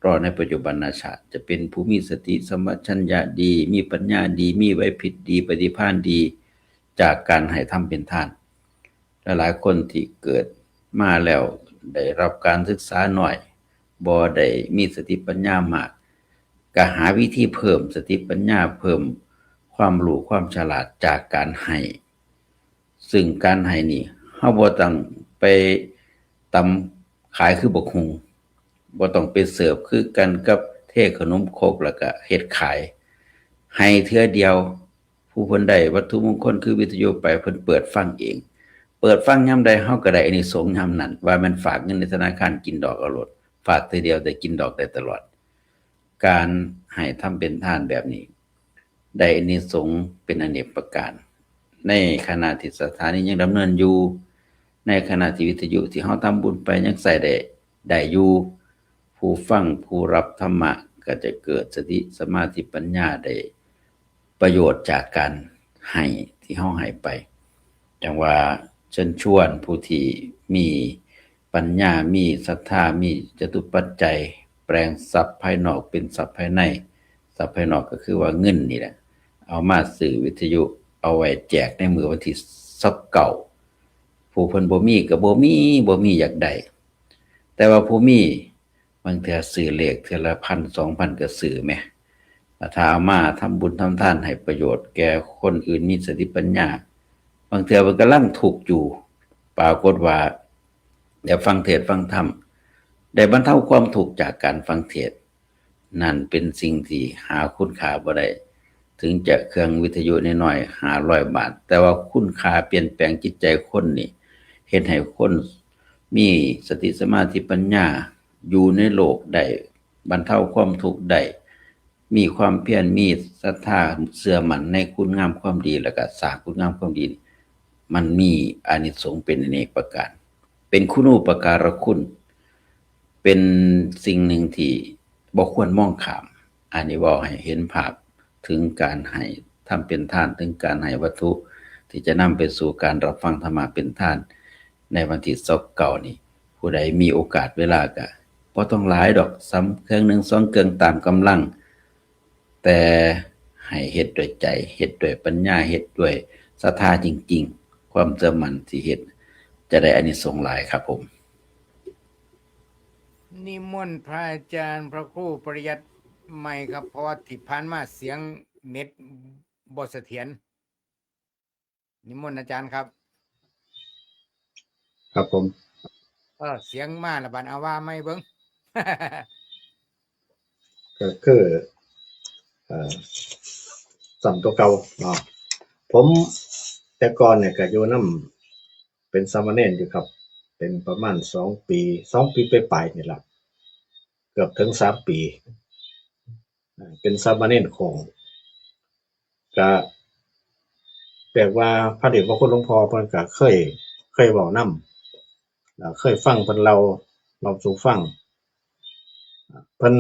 รอในปัจจุบันชาติจะเป็นผู้มีสติสัมปชัญญะดีมีปัญญาดีมีไหวพริบดีปฏิภาณดีจากการให้ทำเป็นทานหลายคนที่เกิดมาแล้วได้รับการศึกษาหน่อยบ่ได้มีสติปัญญามากก็หาวิธีเพิ่มสติปัญญาเพิ่มความรู้ความฉลาดจากการให้ซึ่งการให้นี่เฮาบ่ต้องไปตำขายคือบักหุ่งบ่ต้องไปเสิร์ฟคือกันกับเทขนมครกแล้วก็เฮ็ดขายให้เทื่อเดียวผู้เพิ่นได้วัตถุมงคลคือวิทยุไปเพิ่นเปิดฟังเองเปิดฟังยามใดเฮาก็ได้อานิสงส์ยามนั้นว่ามันฝากเงินในธนาคารกินดอกเอาโลดฝากเทื่อเดียวแต่กินดอกได้ตลอดการให้ทำเป็นทานแบบนี้ได้อานิสงส์เป็นอเนกประการในขณะที่สถานียังดำเนินอยู่ในขณะที่วิทยุที่เฮาทำบุญไปยังใช้ได้อยู่ผู้ฟังผู้รับธรรมะก็จะเกิดสติสมาธิปัญญาได้ประโยชน์จากการให้ที่เฮาให้ไปจังว่าเชิญชวนผู้ที่มีปัญญามีศรัทธามีจตุปัจจัยแปลงทรัพย์ภายนอกเป็นทรัพย์ภายในทรัพย์ภายนอกก็คือว่าเงินนี่แหละเอามาซื้อวิทยุเอาไว้แจกในมื้อวันที่29ผู้เพิ่นบ่มีก็บ่มีอยากได้แต่ว่าผู้มีบางเทื่อซื้อเลขเทื่อละ1,000 2,000ก็ซื้อแหมถ้าเอามาทำบุญทำทานให้ประโยชน์แก่คนอื่นมีสติปัญญาบางเทื่อมันกำลังทุกข์อยู่ปรากฏว่าได้ฟังเทศน์ฟังธรรมได้บรรเทาความทุกข์จากการฟังเทศน์นั่นเป็นสิ่งที่หาคุณค่าบ่ได้ถึงจะเครื่องวิทยุน้อยๆ500 บาทแต่ว่าคุณค่าเปลี่ยนแปลงจิตใจคนนี่เฮ็ดให้คนมีสติสมาธิปัญญาอยู่ในโลกได้บรรเทาความทุกข์ได้มีความเพียรมีศรัทธาเชื่อมั่นในคุณงามความดีแล้วก็สร้างคุณงามความดีมันมีอานิสงส์เป็นอเนกประการเป็นคุณูปการคุณเป็นสิ่งหนึ่งที่บ่ควรมองข้ามอันนี้เว้าให้เห็นภาพถึงการให้ทำเป็นทานถึงการให้วัตถุที่จะนำไปสู่การรับฟังธรรมะเป็นทานในวันที่29นี้ผู้ใดมีโอกาสเวลาก็บ่ต้องหลายดอกซ้ำเครื่องหนึ่ง2เครื่องตามกำลังแต่ให้เฮ็ดด้วยใจเฮ็ดด้วยปัญญาเฮ็ดด้วยศรัทธาจริงๆความเชื่อมั่นที่เฮ็ดจะได้อานิสงส์หลายครับผม นิมนต์พระอาจารย์พระครูปริยัติใหม่ครับเพราะว่าที่ผ่านมาเสียงเน็ตบ่เสถียรนิมนต์อาจารย์ครับ ครับผม เสียงมาแล้วบัดเอาว่าไม่เบิ่ง ก็คือเอ่อสัมตัวเก่าเนาะผมแต่ก่อนเนี่ยก็อยู่นำเป็นสามเณรอยู่ครับ เป็นประมาณ2 ปีปลายๆนี่ล่ะเกือบถึง3 ปีเป็นสามเณรของก็แบบว่าพระเดชพระคุณหลวงพ่อเพิ่นก็เคยเว้านำแล้วเคยฟังเพิ่นเล่าสู่ฟังเพิ่น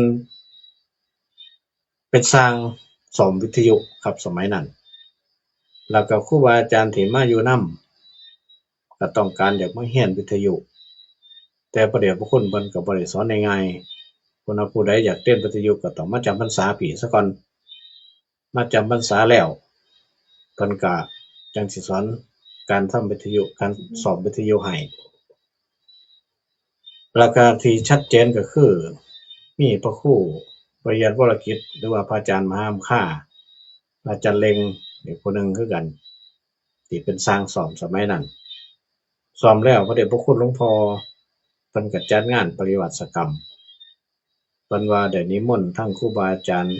เป็นช่างซ่อมวิทยุครับสมัยนั้นแล้วก็ครูบาอาจารย์ที่มาอยู่นำก็ต้องการอยากมาเรียนวิทยุแต่พระเดชพระคุณเพิ่นก็บ่ได้สอนง่ายๆคนผู้ใดอยากเรียนวิทยุก็ต้องมาจำพรรษาปีซะก่อนมาจำพรรษาแล้วเพิ่นก็จั่งสิสอนการทำวิทยุการซ่อมวิทยุให้แล้วก็ที่ชัดเจนก็คือมีพระครูปริยัติวรกิจหรือว่าพระอาจารย์มหาอัมค่าอาจารย์เล็งอีกผู้หนึ่งคือกันที่เป็นช่างซ่อมสมัยนั้นซ่อมแล้วพระเดชพระคุณหลวงพ่อเพิ่นก็จัดงานปริวัติกรรมเพิ่นว่าได้นิมนต์ทั้งครูบาอาจารย์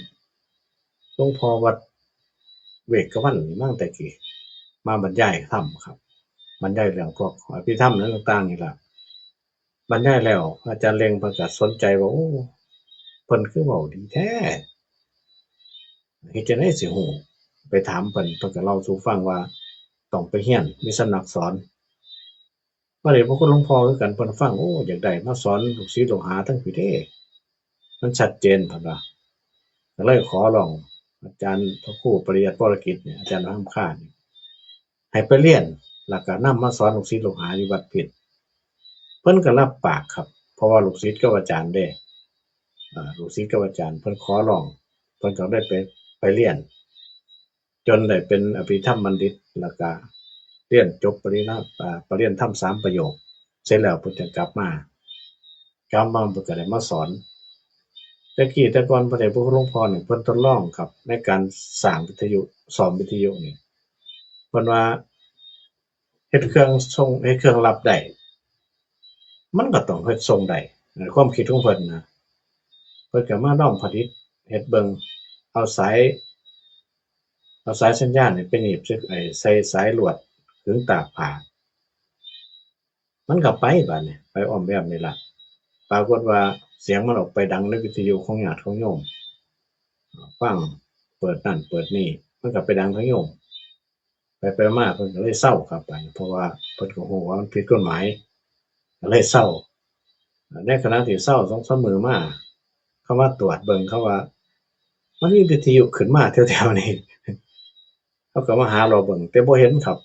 หลวงพ่อวัดเวกวันนี่มั่งแต่กี้มาบรรยายธรรมครับบรรยายเรื่องพวกอภิธรรมต่างๆนี่ล่ะบรรยายแล้วอาจารย์เล็งเพิ่นก็สนใจว่าโอ้เพิ่นคือเว้าดีแท้เฮ็ดจั่งใดสิฮู้ ไปถามเพิ่นก็เล่าสู่ฟังว่าต้องไปเรียนมีสำนักสอนพระเดชพระคุณหลวงพ่อคือกันเพิ่นฟังโอ้อยากได้มาสอนลูกศิษย์ลูกหาทั้งพี่เด้มันชัดเจนเพิ่นว่าก็เลยขอร้องอาจารย์พระครูปริยัติวรกิจเนี่ยอาจารย์ห้ามค่านี่ให้ไปเรียนแล้วก็นำมาสอนลูกศิษย์ลูกหาอยู่วัดผิดเพิ่นก็รับปากครับเพราะว่าลูกศิษย์กับอาจารย์เด้ลูกศิษย์กับอาจารย์เพิ่นขอร้องเพิ่นก็ได้ไปเรียนจนได้เป็นอภิธรรมบัณฑิตแล้วก็เรียนจบปริญญาปริญญาธรรม3ประโยคเสร็จแล้วเพิ่นก็กลับมาเพิ่นก็ได้มาสอนแต่ก่อนพระเดชพระคุณหลวงพ่อนี่เพิ่นทดลองครับในการสร้างวิทยุซ่อมวิทยุนี่เพิ่นว่าเฮ็ดเครื่องส่งเฮ็ดเครื่องรับได้มันก็ต้องเฮ็ดส่งได้ความคิดของเพิ่นนะเพิ่นก็มาลองผลิตเฮ็ดเบิ่งเอาสายเอาสายสัญญาณนี่ไปหนีบใส่สายลวดขึงตากผ้ามันก็ไปบัดนี้ไปอ้อมแบบนี้ล่ะปรากฏว่าเสียงมันออกไปดังในวิทยุของญาติของโยมฟังเปิดนั่นเปิดนี่มันก็ไปดังของโยมไปๆมาเพิ่นก็เลยเซาครับบัดนี้เพราะว่าเพิ่นก็รู้ว่ามันผิดกฎหมายก็เลยเซาในขณะที่เซา2-3มื้อมาเขามาตรวจเบิ่งเขาว่ามันมีวิทยุขึ้นมาแถวๆนี้เขาก็มาหาเลาะเบิ่งแต่บ่เห็นครับ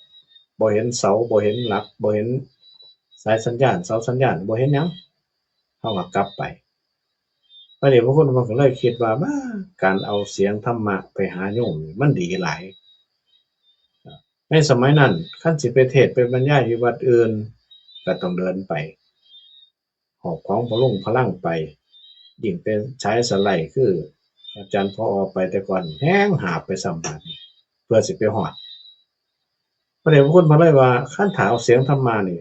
บ่เห็นเสาบ่เห็นหลักบ่เห็นสายสัญญาณเสาสัญญาณบ่เห็นหยังเขาก็กลับไปพระเดชพระคุณเพิ่นก็เลยคิดว่าการเอาเสียงธรรมะไปหาโยมนี่มันดีหลายในสมัยนั้นคันสิไปเทศน์ไปบรรยายอยู่วัดอื่นก็ต้องเดินไปหอบของพะรุงพะรังไปยิ่งเป็นใช้สไลด์คืออาจารย์ผอ.ไปแต่ก่อนแฮ่งหาบไปซ้ำบัดนี้เพื่อสิไปฮอดพระเดชพระคุณเพิ่นเลยว่าคันถ้าเอาเสียงธรรมะนี่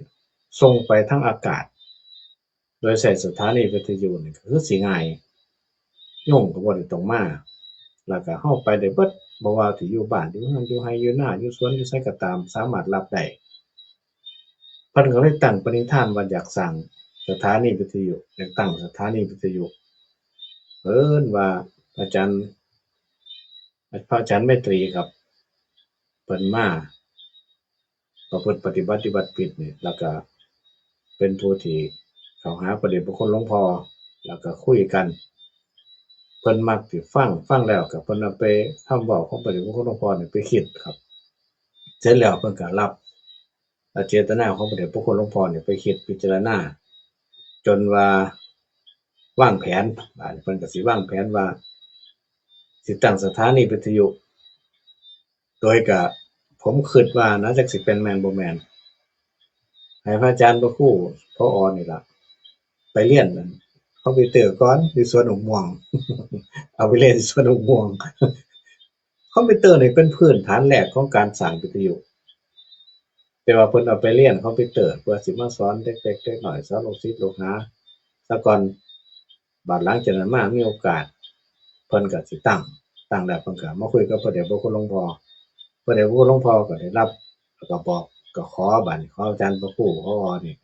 ส่งไปทางอากาศโดยใช้สถานีวิทยุนี่ก็คือสิง่ายโยมก็บ่ได้ต้องมาแล้วก็เราไปได้เบิดบ่ว่าสิอยู่บ้านอยู่เรือนอยู่ไร่อยู่นาอยู่สวนอยู่ไสก็ตามสามารถรับได้เพิ่นก็เลยตั้งปณิธานว่าอยากสร้างสถานีวิทยุอยากตั้งสถานีวิทยุเอิ้นว่าอาจารย์พระอาจารย์ไมตรีครับเพิ่นมาประพฤติปฏิบัติอยู่วัดปิดนี่แล้วก็เป็นผู้ที่เข้าหาพระเดชพระคุณหลวงพ่อแล้วก็คุยกันเพิ่นมักสิฟังแล้วก็เพิ่นเอาไปคำเว้าของพระเดชพระคุณหลวงพ่อนี่ไปคิดครับเสร็จแล้วเพิ่นก็รับเจตนาของพระเดชพระคุณหลวงพ่อนี่ไปคิดพิจารณาจนว่าวางแผนบัดนี้เพิ่นก็สิวางแผนว่าสิตั้งสถานีวิทยุโดยก็ผมคิดว่านะจักสิเป็นแม่นบ่แม่นให้พระอาจารย์พระครูผอ.นี่ล่ะไปเรียนนั่นคอมพิวเตอร์ก่อนอยู่สวนหนองม่วงเอาไปเรียนที่สวนหนองม่วงคอมพิวเตอร์นี่เป็นพื้นฐานแรกของการสร้างวิทยุแต่ว่าเพิ่นเอาไปเรียนคอมพิวเตอร์เพื่อสิมาสอนเด็กๆเด็กน้อยสอนลูกศิษย์ลูกหาซะก่อนบัดหลังจากนั้นมามีโอกาสเพิ่นก็สิตั้งแล้วเพิ่นก็มาคุยกับพระเดชพระคุณหลวงพ่อพระเดชพระคุณหลวงพ่อก็ได้รับแล้วก็บอกก็ขอบัดนี้ขออาจารย์พระครูผอ.นี่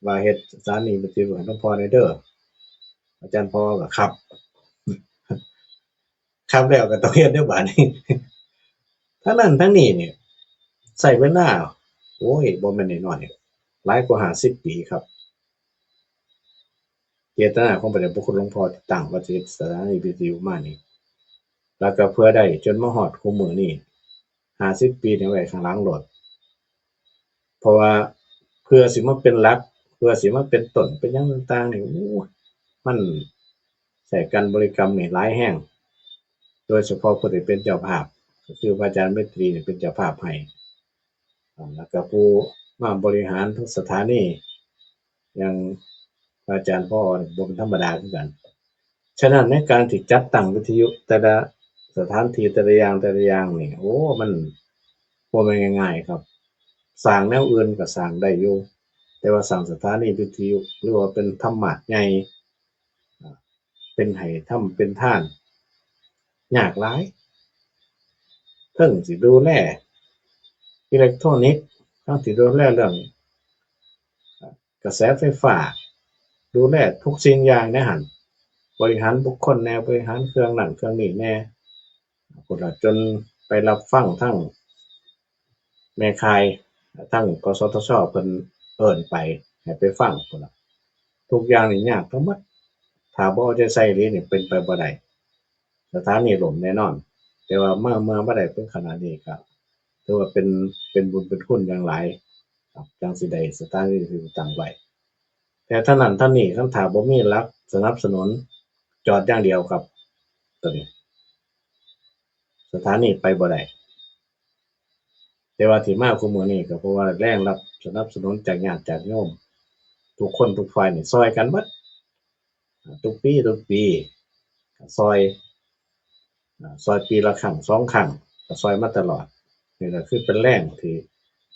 ว่าเฮ็ดสถานีวิทยุให้หลวงพ่อแหน่เด้ออาจารย์ผอ.ก็ครับครับแล้วก็ต้องเฮ็ดเด้อบัดนี้ทั้งนั้นทั้งนี้นี่ใช้เวลาโอ้ยบ่แม่นน้อยๆหลายกว่า50ปีครับเจตนาของพระเดชพระคุณหลวงพ่อที่ตั้งว่าสิเฮ็ดสถานีวิทยุมานี่แล้วก็เพื่อได้จนมาฮอดคุมื้อนี้50ปีนี่ไว้ข้างหลังโลดเพราะว่าเพื่อสิมาเป็นหลักเพื่อสิมาเป็นต้นเป็นหยังต่างๆนี่โอ้มันใช้การบริกรรมนี่หลายแรงโดยเฉพาะผู้ที่เป็นเจ้าภาพก็คือพระอาจารย์ไมตรีนี่เป็นเจ้าภาพให้แล้วก็ผู้มาบริหารทั้งสถานีอย่างพระอาจารย์ผอ.นี่บ่แม่นธรรมดาคือกันฉะนั้นในการที่จัดตั้งวิทยุแต่ละสถานที่แต่ละอย่างนี่โอ้มันบ่แม่นง่ายๆครับสร้างแนวอื่นก็สร้างได้อยู่แต่ว่าสร้างสถานีวิทยุหรือว่าเป็นธรรมาสน์ใหญ่เป็นให้ทำเป็นทานยากหลายเทิงสิดูแลอิเล็กทรอนิกส์ทั้งสิดูแลเรื่องกระแสไฟฟ้าดูแลทุกสิ่งอย่างในหั้นบริหารบุคคลแนวบริหารเครื่องนั่นเครื่องนี้แน่พุ่นล่ะจน ไปรับฟังทั้งแม่ข่ายทั้งกสทชเพิ่นเอิ้นไปให้ไปฟังพู้นล่ะทุกอย่างนี่ยากทั้งหมดถ้าบ่เอาใจใส่อีหลีนี่เป็นไปบ่ได้สถานีล่มแน่นอนแต่ว่าเมื่อบ่ได้ถึงขนาดนี้ก็ถือว่าเป็นบุญเป็นคุณอย่างหลายครับจังสิได้สถานีที่ตั้งไว้แต่ถ้านั้นถ้านี้คันถ้าบ่มีหลักสนับสนุนจอดอย่างเดียวครับตัวนี้สถานีไปบ่ได้แต่ว่าที่มาคุมื้อนี้ก็เพราะว่าแรงรับสนับสนุนจากญาติจากโยมทุกคนทุกฝ่ายนี่ช่วยกันเบิดทุกปีก็ช่วยปีละครั้ง2ครั้งก็ช่วยมาตลอดนี่ก็คือเป็นแรงที่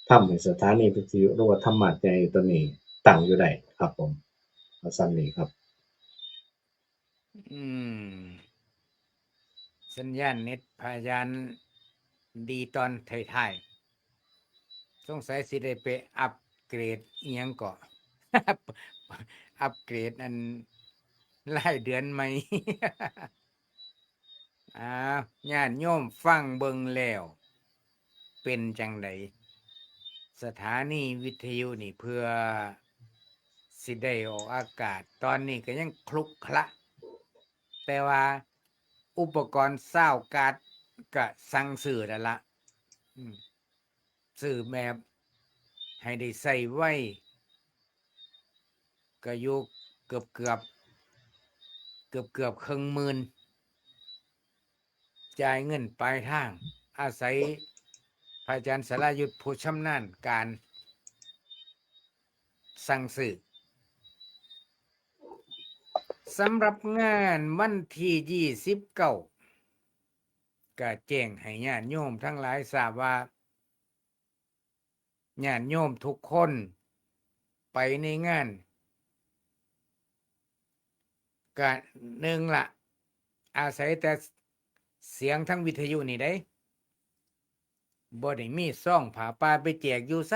ทำให้สถานีวิทยุหรือว่าธรรมาสน์ใหญ่ตัวนี้ตั้งอยู่ได้ครับผมก็ส่ำนี้ครับ อืม สัญญาณเน็ตพยานดีตอนท้ายๆสงสัยสิได้ไปอัปเกรดอิหยังก็ อัปเกรดอันรายเดือนใหม่ อ้าวญาติโยมฟังเบิ่งแล้ว เป็นจังไดสถานีวิทยุนี่เพื่อสิได้ออกอากาศ ตอนนี้ก็ยังคลุกคละ แต่ว่าอุปกรณ์ซาวการ์ดก็สั่งซื้อแล้วละซื้อแบบให้ได้ใส่ไว้ก็อยู่เกือบครึ่งหมื่นจ่ายเงินปลายทาง อาศัยพระอาจารย์สรายุทธผู้ชำนาญการสั่งซื้อสำหรับงานวันที่29ก็แจ้งให้ญาติโยมทั้งหลายทราบว่าญาติโยมทุกคนไปในงานก็หนึ่งละอาศัยแต่เสียงทั้งวิทยุนี่ได้บ่ได้มีซ่องผ้าป่าไปแจกอยู่ไส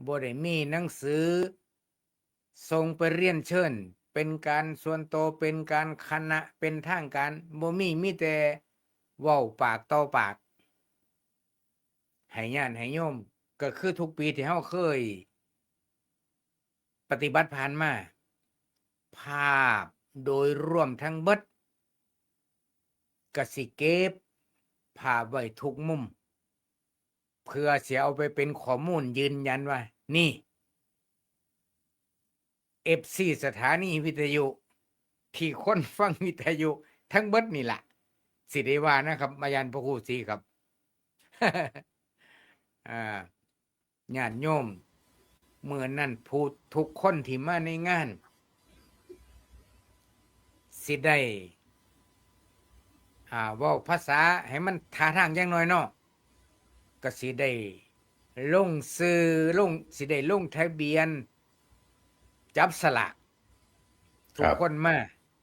บ่ได้มีหนังสือส่งไปเรียนเชิญเป็นการส่วนตัวเป็นการคณะเป็นทางการบ่มีแต่เว้าปากต่อปากให้ญาติให้โยมก็คือทุกปีที่เฮาเคยปฏิบัติผ่านมาภาพโดยรวมทั้งเบิดก็สิเก็บภาพไว้ทุกมุมเพื่อสิเอาไปเป็นข้อมูลยืนยันว่านี่ FC สถานีวิทยุที่คนฟังวิทยุทั้งเบิดนี่ล่ะสิได้ว่านะครับอาจารย์พระครูศรีครับ ญาติโยมเมื่อนั้นผู้ทุกคนที่มาในงานสิได้เว้าภาษาให้มันท่าทางอย่างน้อยเนาะก็สิได้ลงชื่อสิได้ลงทะเบียนจับสลากทุกคนมา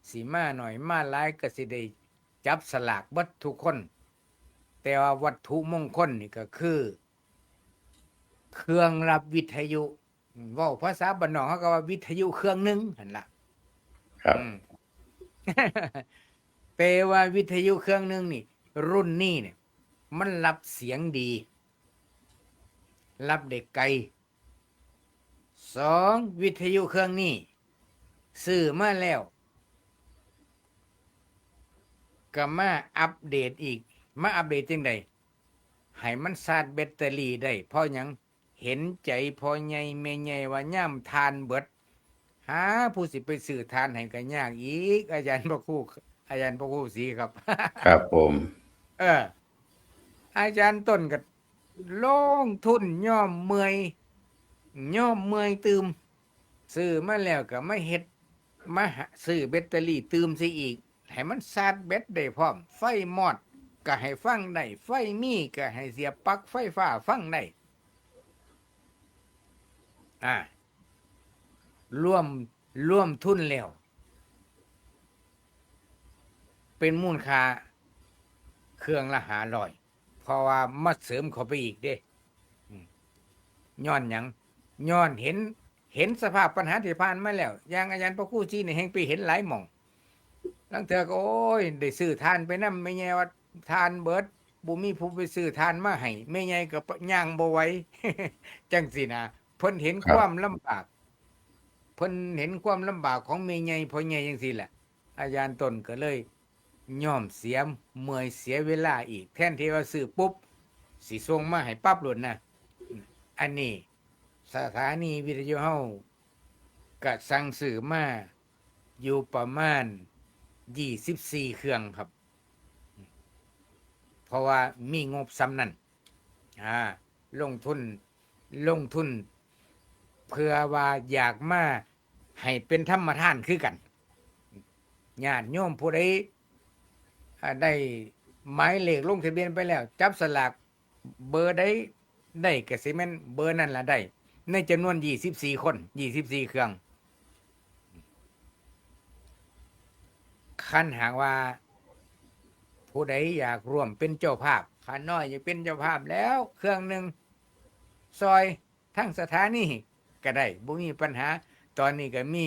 สิมาหน่อยมาหลายก็สิได้จับสลากเบิดทุกคนแต่ว่าวัตถุมงคลนี่ก็คือเครื่องรับวิทยุเว้าภาษาบ้านนอกเขาก็ว่าวิทยุเครื่องหนึงหั่นล่ะ ครับ แต่ว่าวิทยุเครื่องหนึงนี่รุ่นนี้เนี่ยมันรับเสียงดีรับได้ไกล2วิทยุเครื่องนี้ซื้อมาแล้วก็มาอัปเดตอีกมาอัปเดตจังไดให้มันชาร์จแบตเตอรี่ได้เพราะหยังเห็นใจพ่อใหญ่แม่ใหญ่ว่าย่ามทานเบิดหาผู้สิไปซื้อทานให้ก็ยากอีกอาจารย์พระครูศรีครับ ครับผม อาจารย์ต้นก็ลงทุนย่อมเมื่อยตืมซื้อมาแล้วก็มาเฮ็ดมาซื้อแบตเตอรี่ตืมซิอีกให้มันชาร์จแบตได้พร้อมไฟมอดก็ให้ฟังได้ไฟมีก็ให้เสียบปลั๊กไฟฟ้าฟังได้ร่วมทุนแล้วเป็นมูลค่าเครื่องละ500เพราะว่ามาเสริมเข้าไปอีกเด้ย้อนหยังย้อนเห็นสภาพปัญหาที่ผ่านมาแล้วอย่างอาจารย์พระครูศรีนี่แห่งไปเห็นหลายหม่องลังเทื่อก็โอ้ยได้ซื้อทานไปนำไม่แย่ว่า ทานเบิดบ่มีผู้ไปซื้อทานมาให้แม่ใหญ่ก็ย่างบ่ไหว จังสินะเพิ่นเห็นครับความลำบากเพิ่นเห็นความลำบากของแม่ใหญ่พ่อใหญ่จังซี่แหละอาจารย์ต้นก็เลยยอมเสียเมื่อยเสียเวลาอีกแทนที่ว่าซื้อปุ๊บสิส่งมาให้ปั๊บโลดนะอันนี้สถานีวิทยุเฮาก็สั่งซื้อมาอยู่ประมาณ24เครื่องครับ เพราะว่ามีงบซ้ำนั่นอ่าลงทุนลงทุนเพื่อว่าอยากมาให้เป็นธรรมทานคือกันญาติโยมผู้ใดได้หมายเลขลงทะเบียนไปแล้ว จับสลากเบอร์ใดได้ก็สิแม่นเบอร์นั่นล่ะได้ ในจำนวน24คน24เครื่องคันหากว่า ผู้ใดอยากร่วมเป็นเจ้าภาพข้าน้อยอยากเป็นเจ้าภาพแล้วเครื่องหนึ่งซอยทั้งสถานีก็ได้บ่มีปัญหา ตอนนี้ก็มี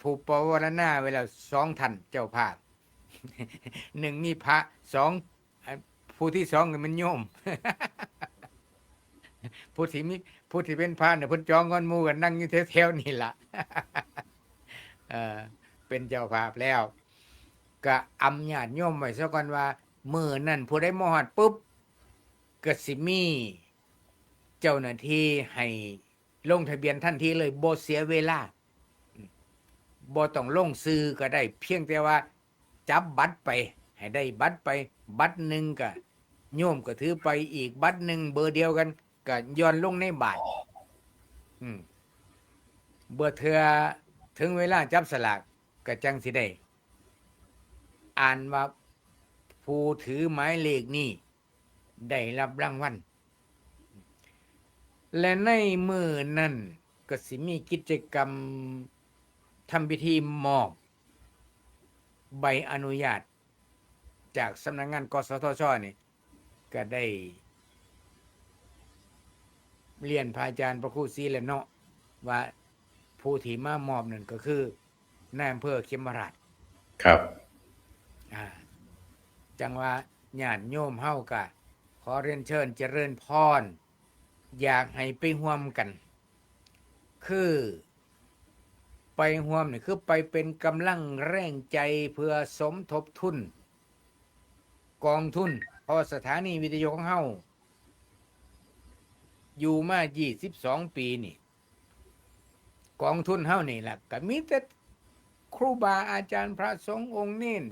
ผู้ปวารณาไว้แล้ว2ท่านเจ้าภาพ หนึ่งมีพระสองผู้ที่สองก็มันโยม ผู้ที่มีผู้ที่เป็นพระเนี่ยเพิ่นจองเงินหมู่กันนั่งอยู่แถวๆนี่ล่ะ เออเป็นเจ้าภาพแล้วก็อำญาติโยมไว้ซะก่อนว่ามื้อนั้นผู้ใดมาฮอดปุ๊บก็สิมีเจ้าหน้าที่ให้ลงทะเบียนทันทีเลยบ่เสียเวลาบ่ต้องลงชื่อก็ได้ เพียงแต่ว่าจับบัตรไปให้ได้บัตรไปบัตรหนึ่งก็โยมก็ถือไปอีกบัตรหนึ่งเบอร์เดียวกันก็ย้อนลงในบาทอืมเบื่อเทื่อถึงเวลาจับสลากก็จังสิได้อ่านว่าผู้ถือหมายเลขนี้ได้รับรางวัลและในมื้อนั้นก็สิมีกิจกรรมทำพิธีมอบใบอนุญาตจากสำนักงานกสทชนี่ก็ได้เรียนพระอาจารย์พระครูศรีแล้วเนาะว่าผู้ที่มามอบนั่นก็คือนายอำเภอเขมราช ครับ อ่าจังว่าญาติโยมเฮาก็ขอเรียนเชิญเจริญพรอยากให้ไปร่วมกัน คือไปร่วมนี่คือไปเป็นกำลังแรงใจเพื่อสมทบทุนกองทุนเพราะสถานีวิทยุของเฮาอยู่มา22ปีนี่กองทุนเฮานี่แหละก็มีแต่ครูบาอาจารย์พระสงฆ์องค์เน้น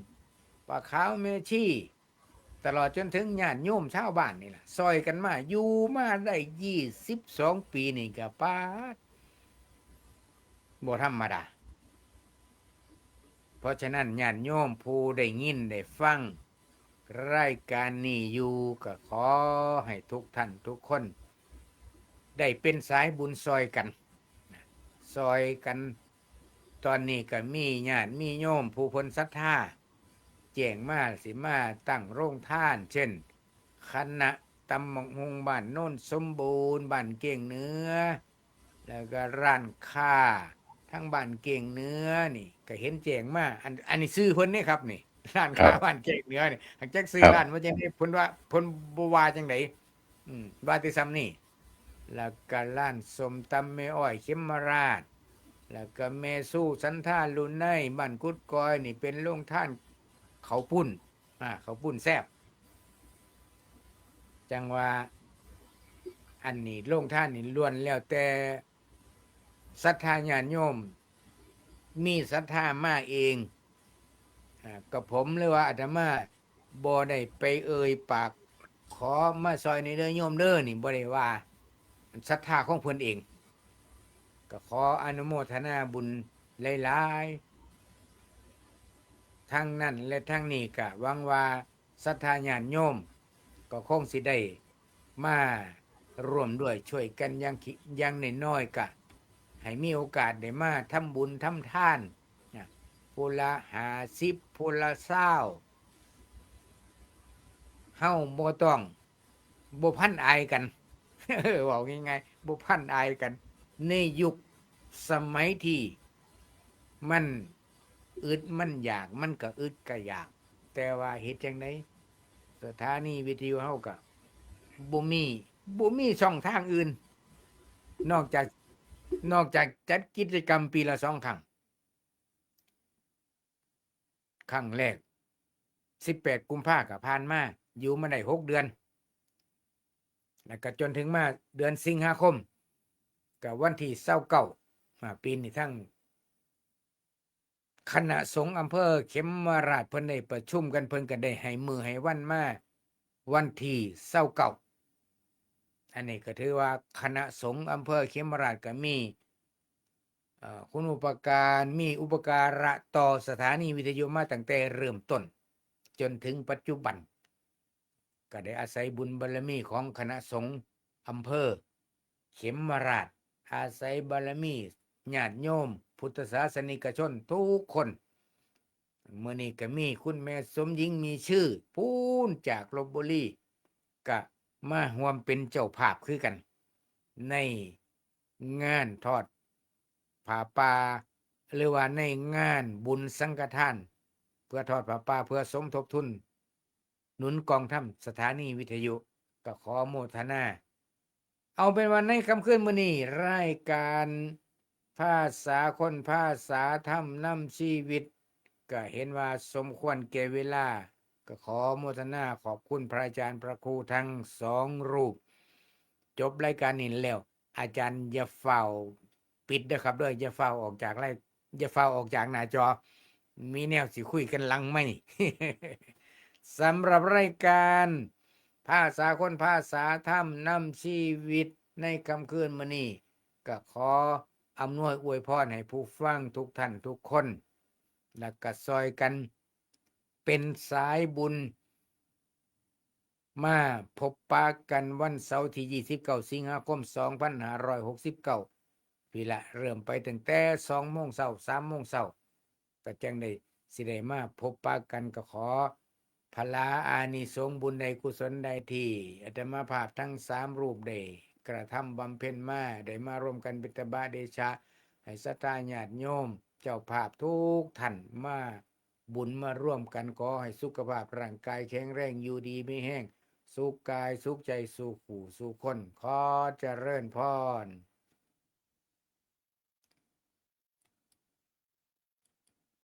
ป่าขาวเมชีตลอดจนถึงญาติโยมชาวบ้านนี่แหละซอยกันมาอยู่มาได้22ปีนี่ก็ปาดบ่ธรรมดาเพราะฉะนั้นญาติโยมผู้ได้ยินได้ฟังรายการนี้อยู่ก็ขอให้ทุกท่านทุกคนได้เป็นสายบุญซอยกันซอยกันตอนนี้ก็มีญาติมีโยมผู้เพิ่นศรัทธาแจ้งมาสิมาตั้งโรงทาน เช่นคณะตำบักหุ่งบ้านโน้นสมบูรณ์บ้านเก่งเหนือแล้วก็ร้านค้าทั้งบ้านเก่งเหนือนี่ก็เห็นแจ้งมาอันนี้ซื้อเพิ่นนี่ครับนี่ร้านค้าบ้านเก่งเหนือนี่หากจักซื้อร้านว่าจังได๋เพิ่นว่าเพิ่นบ่ว่าจังได๋ว่าแต่ซ้ำนี่แล้วก็ร้านส้มตำแม่อ้อยเขมราชแล้วก็แม่สู้สันทาลุนในบ้านกุดกอยนี่เป็นโรงทานเขาวปุ้นเขาวปุ้นแซ่บจังว่าอันนี้โรงทานนี่ล้วนแล้วแต่ศรัทธาญาติโยมมีศรัทธามาเองกับผมหรือว่าอาตมาบ่ได้ไปเอ่ยปากขอมาซอยในเด้อโยมเด้อนี่บ่ได้ว่าศรัทธาของเพิ่นเองก็ขออนุโมทนาบุญหลายๆทั้งนั้นและทั้งนี้ก็หวังว่าศรัทธาญาติโยมก็คงสิได้มาร่วมด้วยช่วยกันอย่างน้อยๆก็ให้มีโอกาสได้มาทำบุญทำทานผู้ละ50ผู้ละ20เฮาบ่ต้องบ่พันอายกัน เว้าง่ายๆบ่พันอายกันในยุคสมัยที่มันอึดมันอยากมันก็อึดก็อยากแต่ว่าเฮ็ดจังได๋ สถานีวิทยุเฮาก็บ่มีช่องทางอื่น นอกจากจัดกิจกรรมปีละ2 ครั้งครั้งแรก18 กุมภาพันธ์ก็ผ่านมาอยู่มาได้6 เดือนแล้วก็จนถึงมาเดือนสิงหาคมก็วันที่29ปีนี้ทั้งคณะสงฆ์อำเภอเข็มราชเพิ่นได้ประชุมกันเพิ่นก็ได้ให้มื้อให้วันมาวันที่29อันนี้ก็ถือว่าคณะสงฆ์อำเภอเข็มราชก็มีคุณอุปการมีอุปการะต่อสถานีวิทยุมาตั้งแต่เริ่มต้นจนถึงปัจจุบันก็ได้อาศัยบุญบารมีของคณะสงฆ์อำเภอเข็มราชอาศัยบารมีญาติโยมพุทธศาสนิกชนทุกคนมื้อนี้ก็มีคุณแม่สมหญิงมีชื่อพูนจากลพบุรีก็มาร่วมเป็นเจ้าภาพคือกันในงานทอดผ้าป่าหรือว่าในงานบุญสังฆทานเพื่อทอดผ้าป่าเพื่อสมทบทุนหนุนกองทัพสถานีวิทยุก็ขอโมทนาเอาเป็นวันในค่ำคืนมื้อนี้รายการภาษาคนภาษาธรรมนำชีวิตก็เห็นว่าสมควรแก่เวลาก็ขอโมทนาขอบคุณพระอาจารย์พระครูทั้ง2 รูปจบรายการนี้แล้วอาจารย์อย่าเฝ้าปิดนะครับด้วยอย่าเฝ้าออกจากอย่าเฝ้าออกจากหน้าจอมีแนวสิคุยกันหลังไหม สำหรับรายการภาษาคนภาษาธรรมนำชีวิตในค่ำคืนมื้อนี้ก็ขออำนวยอวยพรให้ผู้ฟังทุกท่านทุกคนและก็ซอยกันเป็นสายบุญมาพบปะกันวันเสาร์ที่29 สิงหาคม 2569พี่ละเริ่มไปตั้งแต่2 โมงเช้า3 โมงเช้าก็จังได้สิได้มาพบปะกันก็ขอพลาอานิสงส์บุญใดกุศลใดที่อาตมาภาพทั้ง3 รูปได้กระทำบำเพ็ญมาได้มาร่วมกันบิณฑบาตเดชะให้ศรัทธาญาติโยมเจ้าภาพทุกท่านมาบุญมาร่วมกันขอให้สุขภาพร่างกายแข็งแรงอยู่ดีไม่แห้งสุขกายสุขใจสู่ผู้สู่คนขอเจริญพร